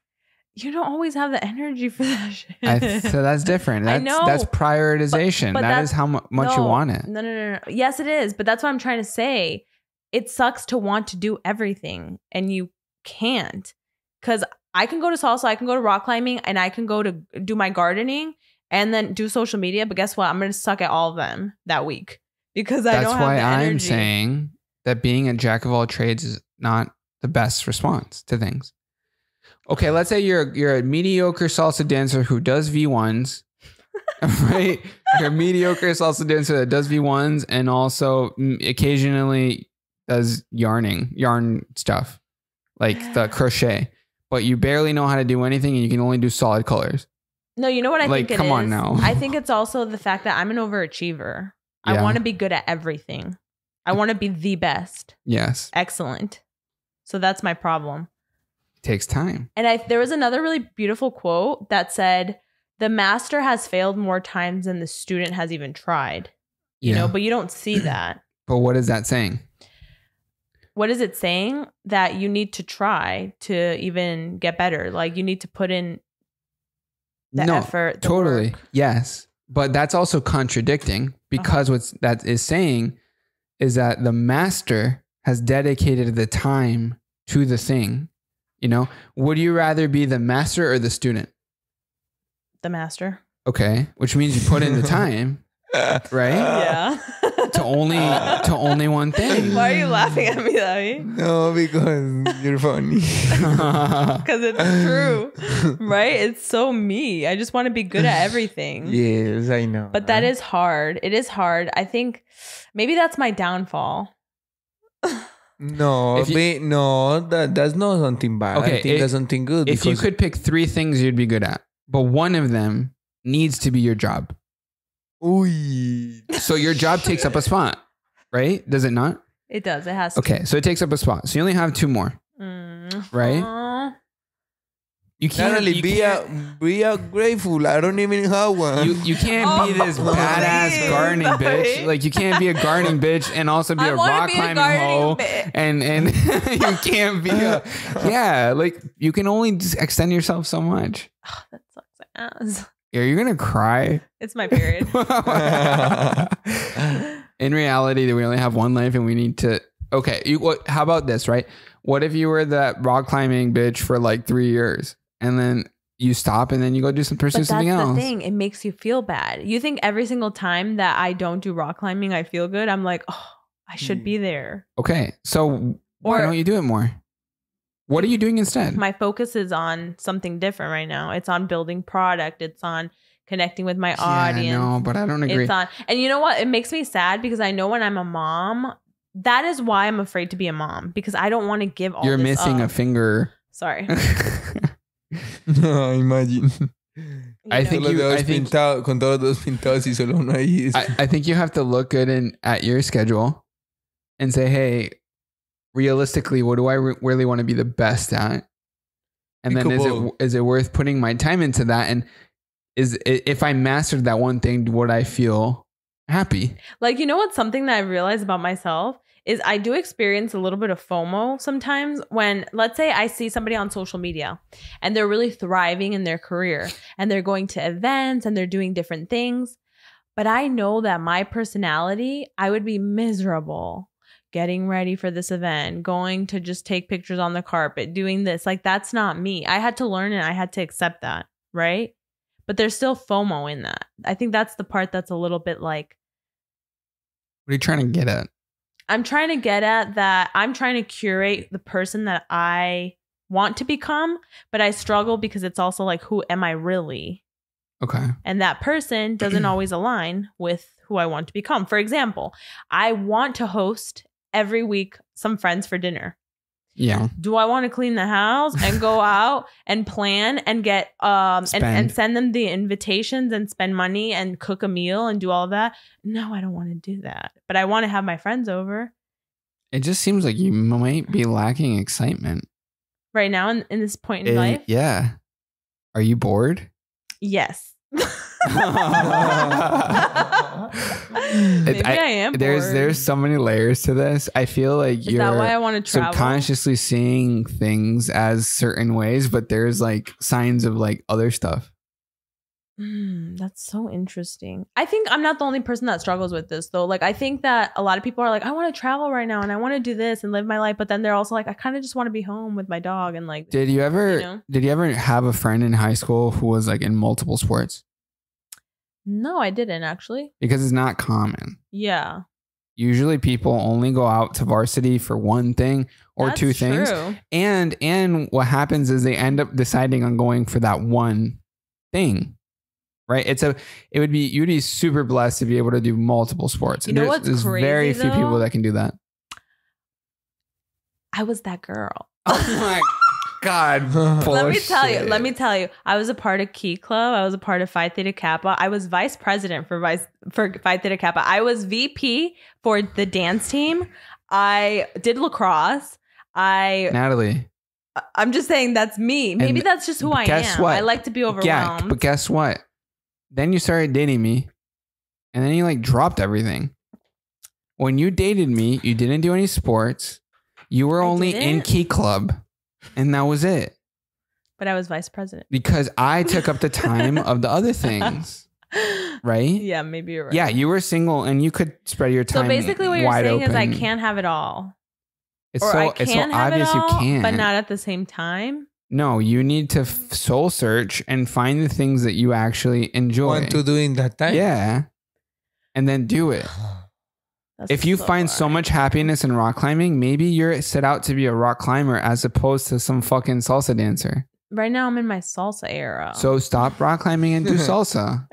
You don't always have the energy for that shit. So that's different. That's, I know. That's prioritization. But that is how much you want it. No. Yes, it is. But that's what I'm trying to say. It sucks to want to do everything and you can't. Because I can go to salsa, I can go to rock climbing, and I can go to do my gardening and then do social media. But guess what? I'm going to suck at all of them that week because I don't have the energy. That's why I'm saying that being a jack of all trades is not the best response to things. Okay, let's say you're a mediocre salsa dancer who does V1s, right? You're a mediocre salsa dancer that does V1s and also occasionally does yarn stuff like the crochet, but you barely know how to do anything and you can only do solid colors. No, you know what I think it is? Come on now. I think it's also the fact that I'm an overachiever. Yeah. I want to be good at everything. I want to be the best. Yes. Excellent. So that's my problem. Takes time. And there was another really beautiful quote that said, the master has failed more times than the student has even tried. You know, but you don't see that. But what is that saying? What is it saying? That you need to try to even get better. Like you need to put in the effort. Totally. Work. Yes. But that's also contradicting because what that is saying is that the master has dedicated the time to the thing. You know, would you rather be the master or the student? The master. Okay, which means you put in the time, right? Yeah. to only one thing. Why are you laughing at me, David? No, because you're funny. Because it's true, right? It's so me. I just want to be good at everything. Yes, I know. But that is hard. It is hard. I think maybe that's my downfall. No, that's not something bad. Okay, I think that's something good. If you could pick 3 things you'd be good at, but one of them needs to be your job. Ooh. So your job takes up a spot, right? Does it not? It does. It has to. Okay, so it takes up a spot. So you only have 2 more, right? You can't Natalie, be grateful. I don't even have one. You can't be this badass gardening bitch. Like you can't be a gardening bitch and also be a rock climbing hoe. And you can't be like you can only just extend yourself so much. Oh, that sucks ass. Yeah, you're gonna cry. It's my period. In reality, we only have one life and we need to. Okay, how about this, right? What if you were that rock climbing bitch for like 3 years? And then you stop and then you go pursue something else. That's the thing. It makes you feel bad. You think every single time that I don't do rock climbing, I feel good. I'm like, oh, I should be there. Okay. So why don't you do it more? What are you doing instead? My focus is on something different right now. It's on building product. It's on connecting with my audience. No, but I don't agree. And you know what? It makes me sad because I know when I'm a mom, that is why I'm afraid to be a mom, because I don't want to give all You're this missing up. A finger. Sorry. No, imagine. I think con todos los pintados y solo uno ahí. I think you have to look good at your schedule and say, hey, realistically, what do I really want to be the best at? And then is it worth putting my time into that? And if I mastered that one thing, would I feel happy? Like, you know what's something that I realized about myself is I do experience a little bit of FOMO sometimes when, let's say I see somebody on social media and they're really thriving in their career and they're going to events and they're doing different things. But I know that my personality, I would be miserable getting ready for this event, going to just take pictures on the carpet, doing this. Like, that's not me. I had to learn and I had to accept that, right? But there's still FOMO in that. I think that's the part that's a little bit like. What are you trying to get at? I'm trying to get at that I'm trying to curate the person that I want to become, but I struggle because it's also like, who am I really? Okay. And that person doesn't always align with who I want to become. For example, I want to host every week some friends for dinner. Yeah. Do I want to clean the house and go out and plan and get and send them the invitations and spend money and cook a meal and do all of that? No, I don't want to do that. But I want to have my friends over. It just seems like you might be lacking excitement right now in this point in life. Yeah. Are you bored? Yes. Maybe I am bored. There's so many layers to this. I feel like Is that why I want to travel? Subconsciously seeing things as certain ways, but there's like signs of like other stuff. That's so interesting. I think I'm not the only person that struggles with this though. Like I think that a lot of people are like, I want to travel right now and I want to do this and live my life, but then they're also like, I kind of just want to be home with my dog and like. Did you ever have a friend in high school who was like in multiple sports? No, I didn't actually. Because it's not common. Yeah. Usually people only go out to varsity for one thing or That's two things. True. And what happens is they end up deciding on going for that one thing. Right. You'd be super blessed to be able to do multiple sports. You know what's there's crazy, very few people that can do that. I was that girl. Oh my God. Let me tell you. I was a part of Key Club. I was a part of Phi Theta Kappa. I was vice president for Phi Theta Kappa. I was VP for the dance team. I did lacrosse. Natalie. I'm just saying that's me. Maybe that's just who I am. Guess what? I like to be overwhelmed. Yeah, but guess what? Then you started dating me and then you like dropped everything. When you dated me, you didn't do any sports. You were only in Key Club and that was it. But I was vice president. Because I took up the time of the other things. Right? Yeah, maybe you're right. Yeah, you were single and you could spread your time. So basically what you're saying is I can't have it all. It's so obvious you can. But not at the same time. No, you need to soul search and find the things that you actually enjoy. Want to do in that time. Yeah. And then do it. If you find so much happiness in rock climbing, maybe you're set out to be a rock climber as opposed to some fucking salsa dancer. Right now I'm in my salsa era. So stop rock climbing and do salsa.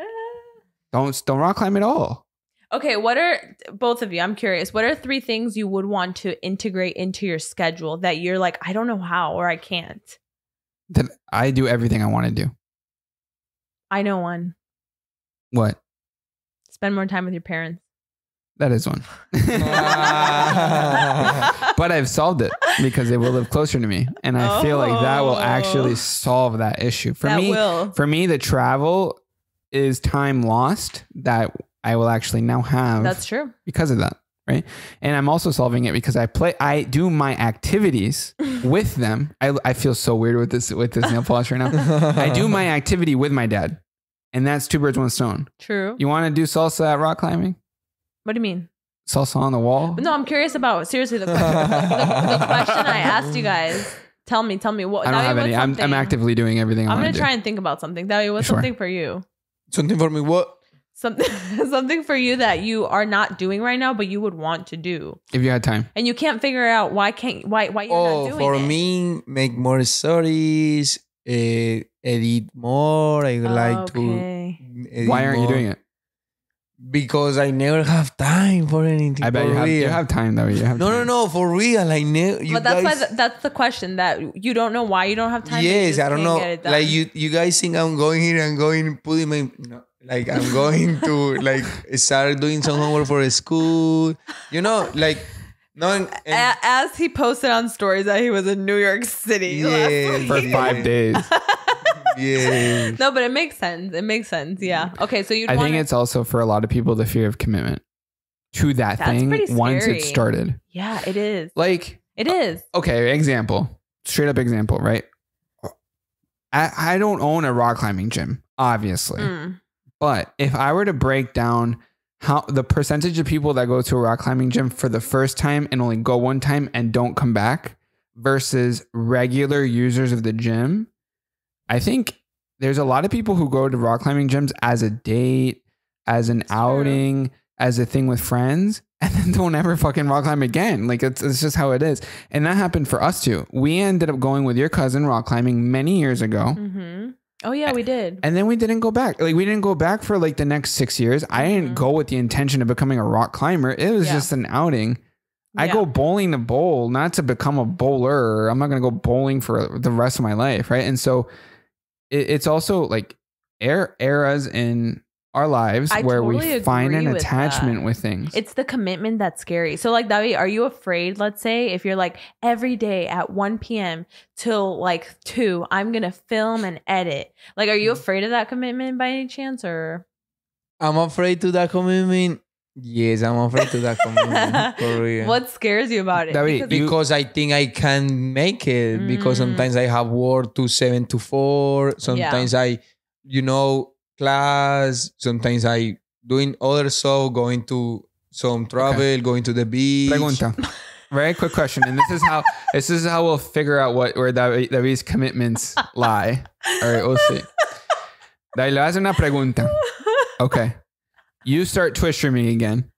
Don't rock climb at all. Okay, what are both of you? I'm curious. What are 3 things you would want to integrate into your schedule that you're like, I don't know how or I can't? That I do everything I want to do. I know one. What? Spend more time with your parents. That is one. But I've solved it because they will live closer to me. And I feel like that will actually solve that issue. For me, the travel is time lost that I will actually now have. That's true. Because of that. Right. And I'm also solving it because I do my activities with them. I feel so weird with this nail polish right now. I do my activity with my dad. And that's 2 birds, 1 stone. True. You want to do salsa at rock climbing? What do you mean? Salsa on the wall? No, I'm curious about, seriously, the question I asked you guys. Tell me what. I don't have any. I'm actively doing everything I'm going to try and think about something. That what's something for you? Something for me, what? Something for you that you are not doing right now, but you would want to do if you had time, and you can't figure out why you're not doing it. For me, make more stories, edit more. I like to. Why aren't you doing it? Because I never have time for anything. I bet you have time though. No, for real. I never. But that's the question, that you don't know why you don't have time. Yes, I don't know. Like you guys think I'm going here and putting my. No. Like I'm going to like start doing some homework for school, like no. As he posted on stories that he was in New York City for 5 days. Yeah. No, but it makes sense. Yeah. Okay, so I think it's also for a lot of people the fear of commitment to that thing once it's started. Yeah, it is. Like it is. Okay, straight up example, right? I don't own a rock climbing gym, obviously. But if I were to break down how the percentage of people that go to a rock climbing gym for the first time and only go one time and don't come back versus regular users of the gym, I think there's a lot of people who go to rock climbing gyms as a date, as an outing, as a thing with friends and then don't ever fucking rock climb again. Like it's just how it is. And that happened for us too. We ended up going with your cousin rock climbing many years ago. Mm-hmm. Oh yeah, we did. And then we didn't go back. Like we didn't go back for like the next 6 years. I didn't go with the intention of becoming a rock climber. It was just an outing. I go bowling to bowl, not to become a bowler. I'm not going to go bowling for the rest of my life. Right. And so it's also like eras in our lives where we find an attachment with things. It's the commitment that's scary. So like, David, are you afraid, let's say, if you're like every day at 1 p.m. till like 2, I'm going to film and edit. Like, are you afraid of that commitment by any chance or? I'm afraid to that commitment. Yes, I'm afraid to that commitment. For real. What scares you about it? David, because I think I can make it. Because sometimes I have work to 7 to 4. Sometimes I, class. Sometimes I doing other stuff, going to some travel, going to the beach. Pregunta. Very quick question, and this is how we'll figure out where David's commitments lie. All right, we'll see. David, le hace una pregunta. Okay, you start Twitch streaming again,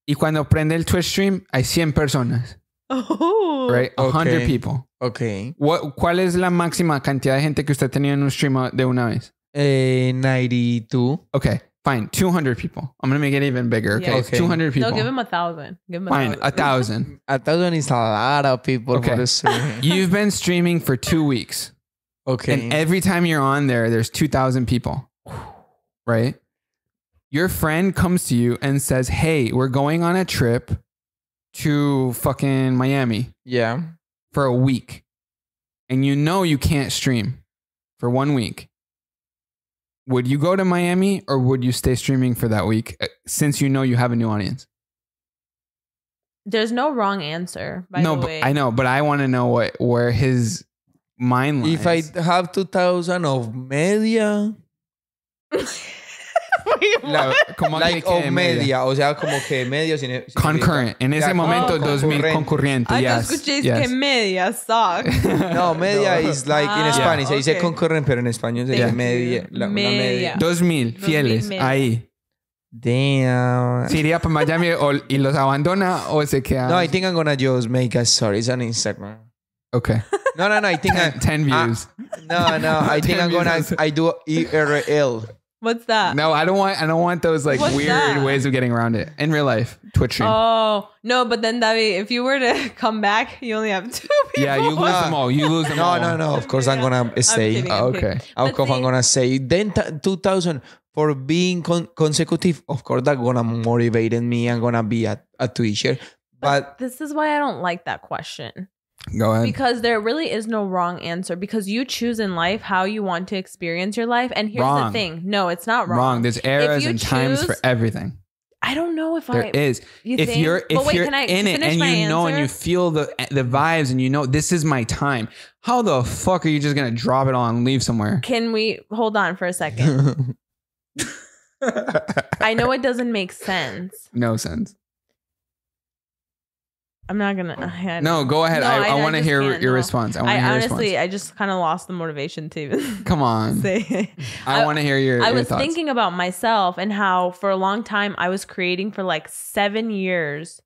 y cuando prende el Twitch stream hay 100 personas. Oh, right, 100 people. Okay. ¿Cuál es la máxima cantidad de gente que usted ha tenido en un stream de una vez? 92. Okay, fine. 200 people. I'm going to make it even bigger. Okay, 200 people. No, give him 1,000. Give him fine, 1,000. 1,000 is a lot of people. Okay. You've been streaming for 2 weeks. Okay. And every time you're on there's 2,000 people. Right? Your friend comes to you and says, hey, we're going on a trip to fucking Miami. Yeah. For a week. And you can't stream for 1 week. Would you go to Miami or would you stay streaming for that week since you have a new audience? There's no wrong answer, by the way. I know, but I want to know where his mind lies. If I have 2,000 of media... of media, o sea, como que medio concurrent. En ese momento, 2,000 concurrentes. I just escuché que media suck. No, media is like in Spanish. Se dice concurrent, pero en español se dice media. La media. 2,000 fieles ahí. Damn. ¿Se iría para Miami y los abandona o se queda? No, I think I'm gonna just make a stories on Instagram. Okay. No, I think 10 views. No, I think I do IRL. What's that? No, I don't want those like weird ways of getting around it in real life. Twitch stream. Oh, no, but then David, if you were to come back, you only have 2 people. Yeah, you lose them all. No. Of course, I'm gonna stay. Okay. Of course, I'm gonna stay. Then 2,000 for being consecutive. Of course, that's gonna motivate me. I'm gonna be a Twitcher. But this is why I don't like that question. Go ahead. Because there really is no wrong answer because you choose in life how you want to experience your life. And here's the thing. No, it's not wrong. There's eras and times for everything. I don't know if there is. If you're in it and and you feel the vibes and this is my time. How the fuck are you just going to drop it all and leave somewhere? Can we hold on for a second? I know it doesn't make sense. No sense. I'm not gonna. No, go ahead. No, I want to hear your response. I just kind of lost the motivation to even. Come on. Say. I want to hear your thoughts. I was thinking about myself and how for a long time I was creating for like 7 years,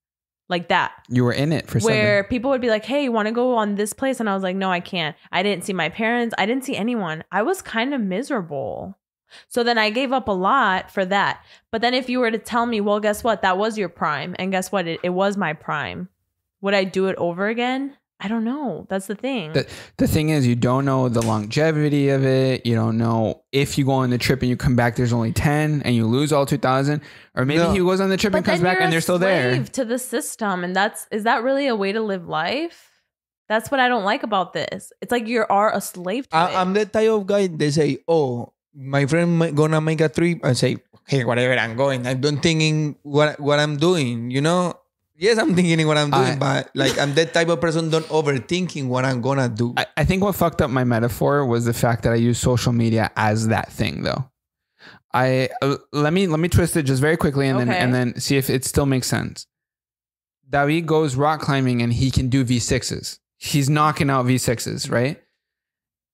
like that. You were in it for 7. Where people would be like, "Hey, you want to go on this place?" And I was like, "No, I can't." I didn't see my parents. I didn't see anyone. I was kind of miserable. So then I gave up a lot for that. But then if you were to tell me, well, guess what? That was your prime, and guess what? It was my prime. Would I do it over again? I don't know. That's the thing. The thing is, you don't know the longevity of it. You don't know if you go on the trip and you come back, there's only 10 and you lose all 2,000. Or maybe he goes on the trip and comes back and they're still there. Slave to the system. And is that really a way to live life? That's what I don't like about this. It's like you are a slave to it. I'm the type of guy, they say, oh, my friend gonna make a trip. I say, okay, whatever, I'm going. I'm not thinking what I'm doing, Yes, I'm thinking what I'm doing, but like I'm that type of person don't overthinking what I'm gonna do. I think what fucked up my metaphor was the fact that I use social media as that thing, though. Let me twist it just very quickly and then see if it still makes sense. David goes rock climbing and he can do V6s. He's knocking out V6s, right?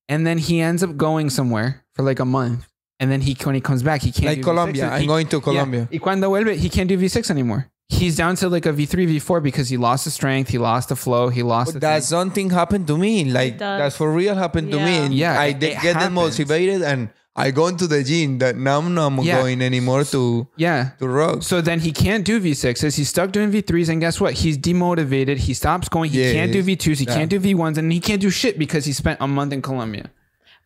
And then he ends up going somewhere for like a month And then when he comes back, he can't like do Colombia. V6. I'm going to Colombia. Y cuando vuelve, he can't do V6 anymore. He's down to like a V3, V4 because he lost the strength, he lost the flow, he lost the That something happened to me. Like that's for real happened to me. And I did get demotivated and I go into the gym that now I'm not going anymore to rock. So then he can't do V6s. He's stuck doing V3s. And guess what? He's demotivated. He stops going. He can't do V2s. He can't do V1s. And he can't do shit because he spent a month in Colombia.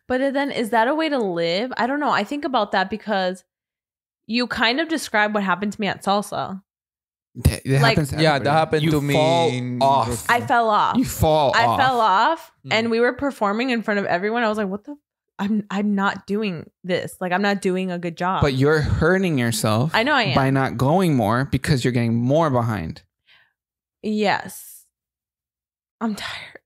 But then is that a way to live? I don't know. I think about that because you kind of described what happened to me at salsa. That happens to everybody. That happened to me. Fall off. I fell off. You fall off. I fell off and we were performing in front of everyone. I was like, what the? I'm not doing this. Like, I'm not doing a good job. But you're hurting yourself. I know I am. By not going more because you're getting more behind. Yes. I'm tired.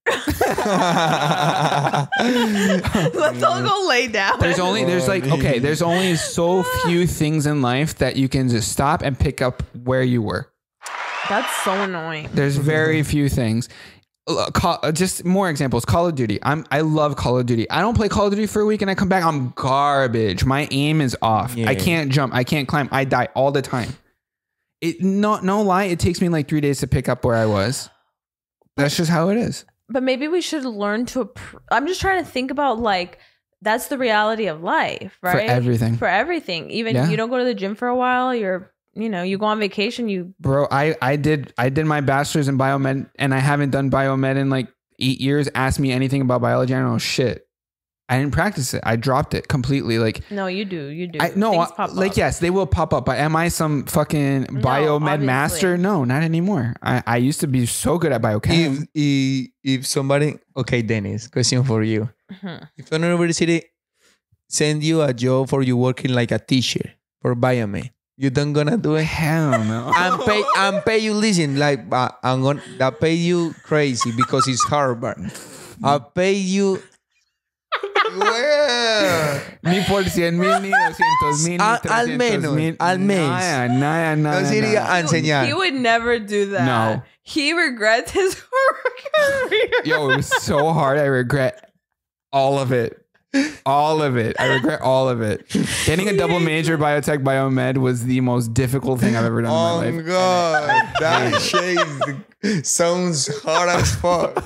Let's all go lay down. There's only so few things in life that you can just stop and pick up where you were. That's so annoying. There's very few things. Just more examples. Call of Duty. I love Call of Duty. I don't play Call of Duty for a week and I come back, I'm garbage. My aim is off. I can't jump. I can't climb. I die all the time. No lie. It takes me like 3 days to pick up where I was. That's just how it is. But maybe we should learn to. I'm just trying to think about like that's the reality of life, right? For everything. Even you don't go to the gym for a while. You go on vacation. Bro, I did my bachelor's in biomed and I haven't done biomed in like 8 years. Ask me anything about biology. I don't know shit. I didn't practice it. I dropped it completely. Like no, you do. Yes, they will pop up. But am I some fucking biomed master? No, not anymore. I used to be so good at biochem. If somebody, okay, Dennis, question for you. If an university send you a job for you working like a teacher for biomed, you don't gonna do it? Hell no. And pay you. Listen, like I'm gonna pay you crazy because it's Harvard. I'll pay you. Ni por 100,000, ni 200,000, ni 300,000. Al mes. Nada. He would never do that. No. He regrets his career. Yo, it was so hard. I regret all of it. All of it. I regret all of it. Getting a double major biotech biomed was the most difficult thing I've ever done in my life. Oh my God. That shit sounds hard as fuck.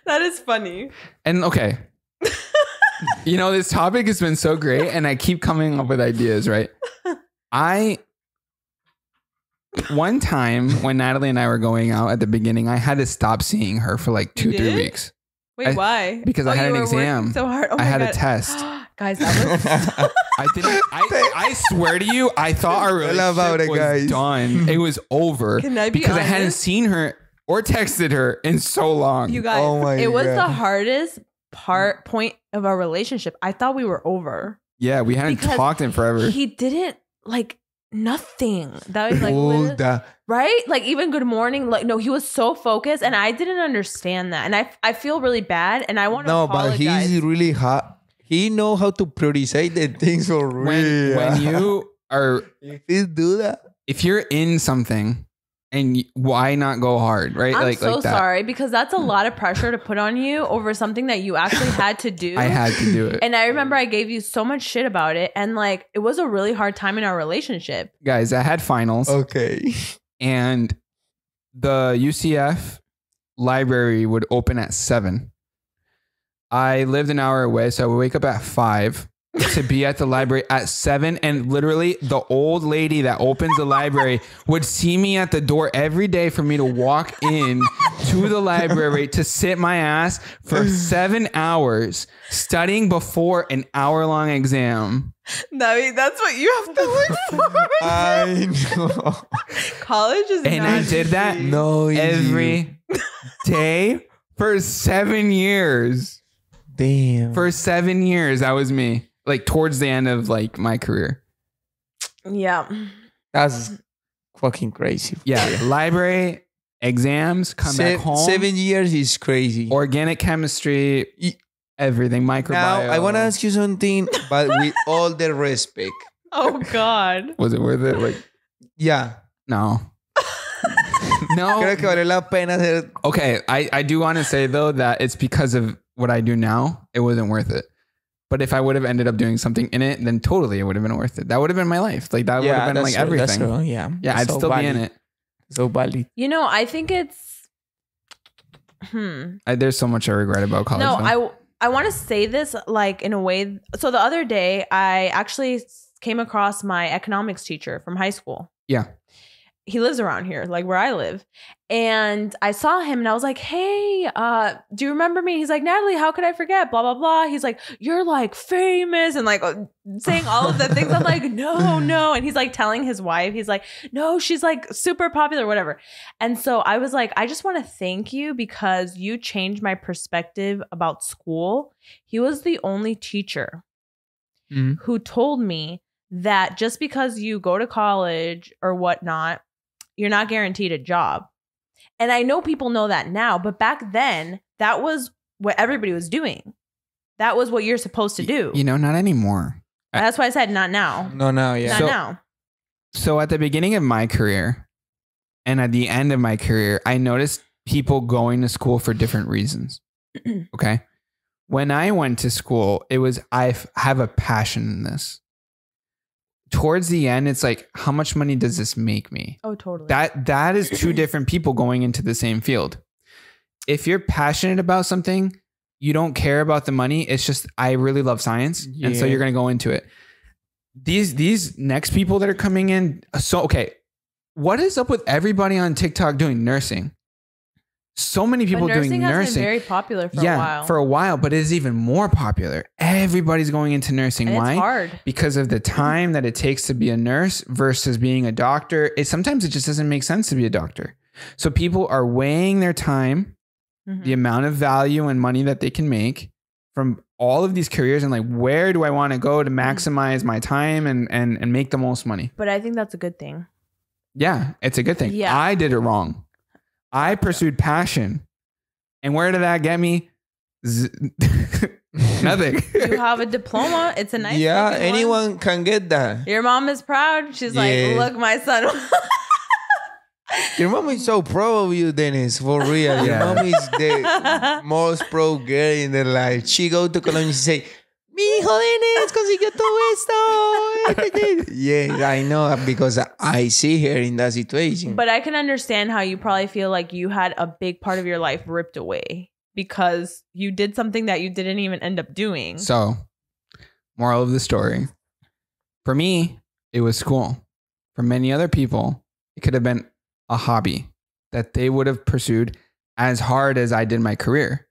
That is funny. And okay. This topic has been so great and I keep coming up with ideas, right? One time when Natalie and I were going out at the beginning, I had to stop seeing her for like 2-3 weeks. Wait, why? Because I had an exam. So hard. Oh I had God. a test. Guys, that was I swear to you, I thought our relationship was done. It was over. Can I be because honest? I hadn't seen her or texted her in so long. You guys, it was the hardest point of our relationship. I thought we were over. Yeah, we hadn't talked in forever. He didn't like nothing. That was like right? Like even good morning. Like no, he was so focused and I didn't understand that. And I feel really bad and I want to apologize. No, but he's really hot. He know how to prioritize the things for real. When you are do that. If you're in something and why not go hard, right? I'm so sorry because that's a lot of pressure to put on you over something that you actually had to do. I had to do it. And I remember I gave you so much shit about it. And like, it was a really hard time in our relationship. Guys, I had finals. Okay. And the UCF library would open at 7. I lived an hour away, so I would wake up at 5 to be at the library at 7. And literally the old lady that opens the library would see me at the door every day for me to walk in to the library to sit my ass for 7 hours studying before an hour-long exam. No, that's what you have to look for. I know. College is and not I did that every day for 7 years. Damn. For 7 years, that was me. Like towards the end of like my career. Yeah. That's fucking crazy. Yeah. Library, exams, come back home. 7 years is crazy. Organic chemistry, everything, microbiome. Now, I want to ask you something, but with all the respect. Oh, God. Was it worth it? Like, yeah. No. No. Creo que vale la pena hacer. Okay. I do want to say, though, that it's because of what I do now, it wasn't worth it. But if I would have ended up doing something in it, then totally it would have been worth it. That would have been my life. Like that would have been like everything. Yeah, I'd so still be in it. So valid. You know, I think it's. There's so much I regret about college. No, I want to say this like in a way. So the other day, I actually came across my economics teacher from high school. Yeah. He lives around here, like where I live. And I saw him and I was like, hey, do you remember me? He's like, Natalie, how could I forget? Blah, blah, blah. He's like, you're like famous and like saying all of the things. I'm like, no. And he's like telling his wife, he's like, no, she's like super popular, whatever. And so I was like, I just want to thank you because you changed my perspective about school. He was the only teacher who told me that just because you go to college or whatnot, you're not guaranteed a job. And I know people know that now, but back then, that was what everybody was doing. That was what you're supposed to do. You know, not anymore. That's why I said not now. No, yeah. Not now. So at the beginning of my career and at the end of my career, I noticed people going to school for different reasons. Okay. When I went to school, it was, I have a passion in this. Towards the end, it's like, how much money does this make me? Oh, totally. That is two different people going into the same field. If you're passionate about something, you don't care about the money. It's just, I really love science. Yeah. And so you're going to go into it. These next people that are coming in. So, okay. What is up with everybody on TikTok doing nursing? So many people doing nursing. Has been very popular for a while. For a while, but it is even more popular. Everybody's going into nursing. And why? It's hard. Because of the time that it takes to be a nurse versus being a doctor. Sometimes it just doesn't make sense to be a doctor. So people are weighing their time, the amount of value and money that they can make from all of these careers and like, where do I want to go to maximize my time and make the most money? But I think that's a good thing. Yeah, it's a good thing. Yeah. I did it wrong. I pursued passion. And where did that get me? Nothing. You have a diploma. It's a nice thing. Yeah, anyone can get that. Your mom is proud. She's like, look, my son. Your mom is so proud of you, Dennis. For real. Your mom is the most proud girl in their life. She go to Colombia and she say, mi hijo Dennis consiguió todo esto. Yeah, I know because I see her in that situation. But I can understand how you probably feel like you had a big part of your life ripped away because you did something that you didn't even end up doing. So, moral of the story. For me, it was school. For many other people, it could have been a hobby that they would have pursued as hard as I did my career.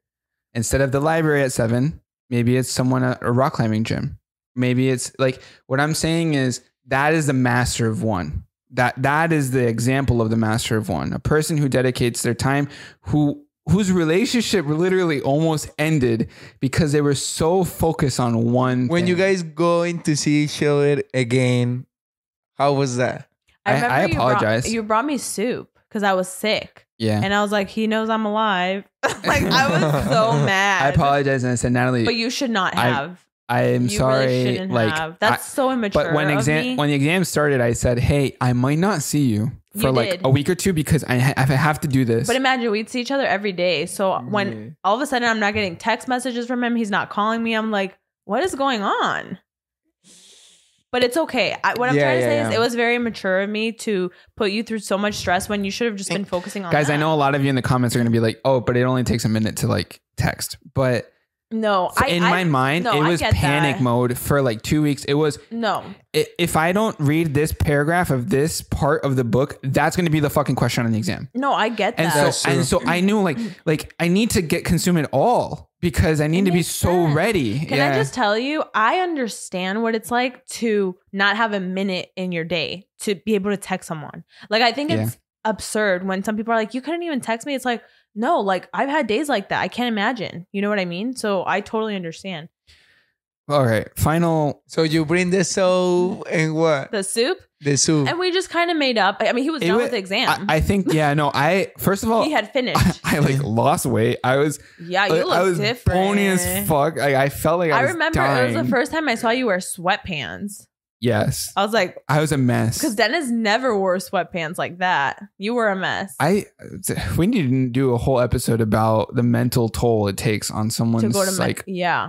Instead of the library at 7, maybe it's someone at a rock climbing gym. Maybe it's like, what I'm saying is that is the master of one. That is the example of the master of one. A person who dedicates their time, whose relationship literally almost ended because they were so focused on one When thing. you guys going to see each other again, how was that? I apologize. You brought me soup because I was sick. Yeah. And I was like, he knows I'm alive. Like, I was so mad. I apologize. And I said, Natalie. But you should not have. I am sorry. Really shouldn't have. That's so immature. But when the exam started, I said, hey, I might not see you for like a week or two because I have to do this. But imagine we'd see each other every day. So when all of a sudden I'm not getting text messages from him, he's not calling me. I'm like, what is going on? But it's okay. What I'm trying to say is it was very mature of me to put you through so much stress when you should have just been focusing on Guys, that. I know a lot of you in the comments are going to be like, oh, but it only takes a minute to like text. But no, in my mind, it was panic mode for like 2 weeks. It was if I don't read this paragraph of this part of the book, that's going to be the fucking question on the exam. No, I get that. And so I knew like I need to consume it all because I need to be so ready. Can I just tell you, I understand what it's like to not have a minute in your day to be able to text someone. Like, I think it's absurd when some people are like, you couldn't even text me. It's like, no, like I've had days like that. I can't imagine. You know what I mean? So I totally understand. All right. Final. So you bring the soup and what? The soup? The soup. And we just kind of made up. I mean, he was done with the exam. I think, first of all, he had finished. I like lost weight. I was, you look different. Bony as fuck. I felt like I was remember dying. it was the first time I saw you wear sweatpants. Yes. I was like, I was a mess. Because Dennis never wore sweatpants like that. You were a mess. We need to do a whole episode about the mental toll it takes on someone's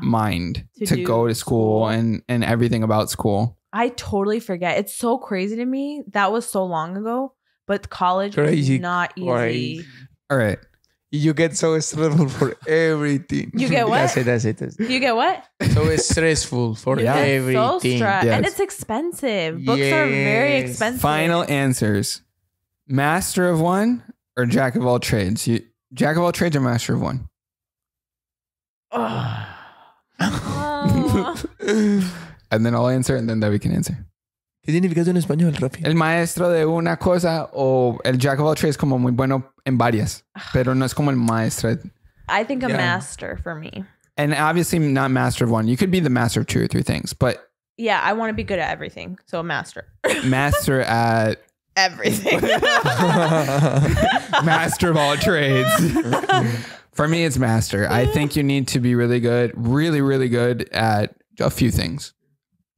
mind to go to school and everything about school. I totally forget. It's so crazy to me. That was so long ago. But college is not easy. Crazy. All right. You get so stressful for everything. You get what? That's it. You get what? So stressful for everything. So stressed. Yes. And it's expensive. Books are very expensive. Final answers. Master of one or jack of all trades? Jack of all trades or master of one? Oh. And then I'll answer and then Debbie can answer. ¿Qué significa eso en español, Rafi? El maestro de una cosa o el jack of all trades como muy bueno en varias, pero no es como el maestro. I think a master for me. And obviously not master of one. You could be the master of 2 or 3 things, but... Yeah, I want to be good at everything. So a master. Master at... everything. Master of all trades. For me, it's master. I think you need to be really good, really, really good at a few things.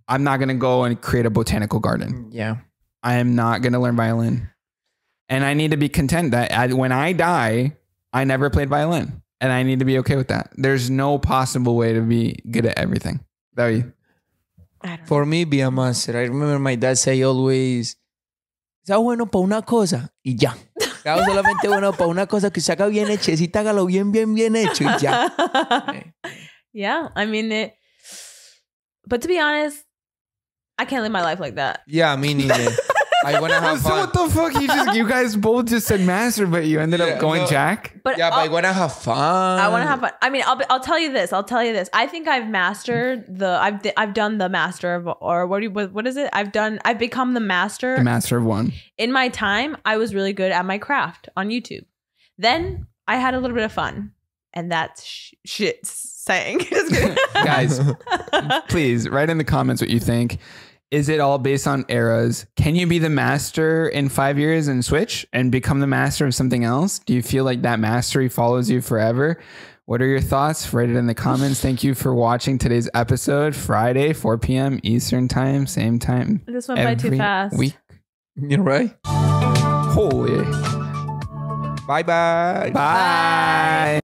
I'm not going to go and create a botanical garden. Yeah. I am not going to learn violin. And I need to be content that when I die, I never played violin. And I need to be okay with that. There's no possible way to be good at everything. For me, be a master. I remember my dad say always, sea bueno para una cosa y ya. Sea solamente bueno para una cosa que se haga bien hechecita, hágalo bien hecho y ya. Yeah, I mean but to be honest, I can't live my life like that. Yeah, me neither. I want to have fun. So what the fuck? You guys both just said master, but you ended up going Jack? But but I want to have fun. I want to have fun. I mean, I'll tell you this. I think I've mastered I've done the master of, or what is it? I've become the master. The master of one. In my time, I was really good at my craft on YouTube. Then I had a little bit of fun. And that's shit saying. Guys, please write in the comments what you think. Is it all based on eras? Can you be the master in 5 years and switch and become the master of something else? Do you feel like that mastery follows you forever? What are your thoughts? Write it in the comments. Thank you for watching today's episode. Friday, 4 p.m. Eastern time, same time. This went by too fast. Week. You're right. Holy. Bye-bye. Bye.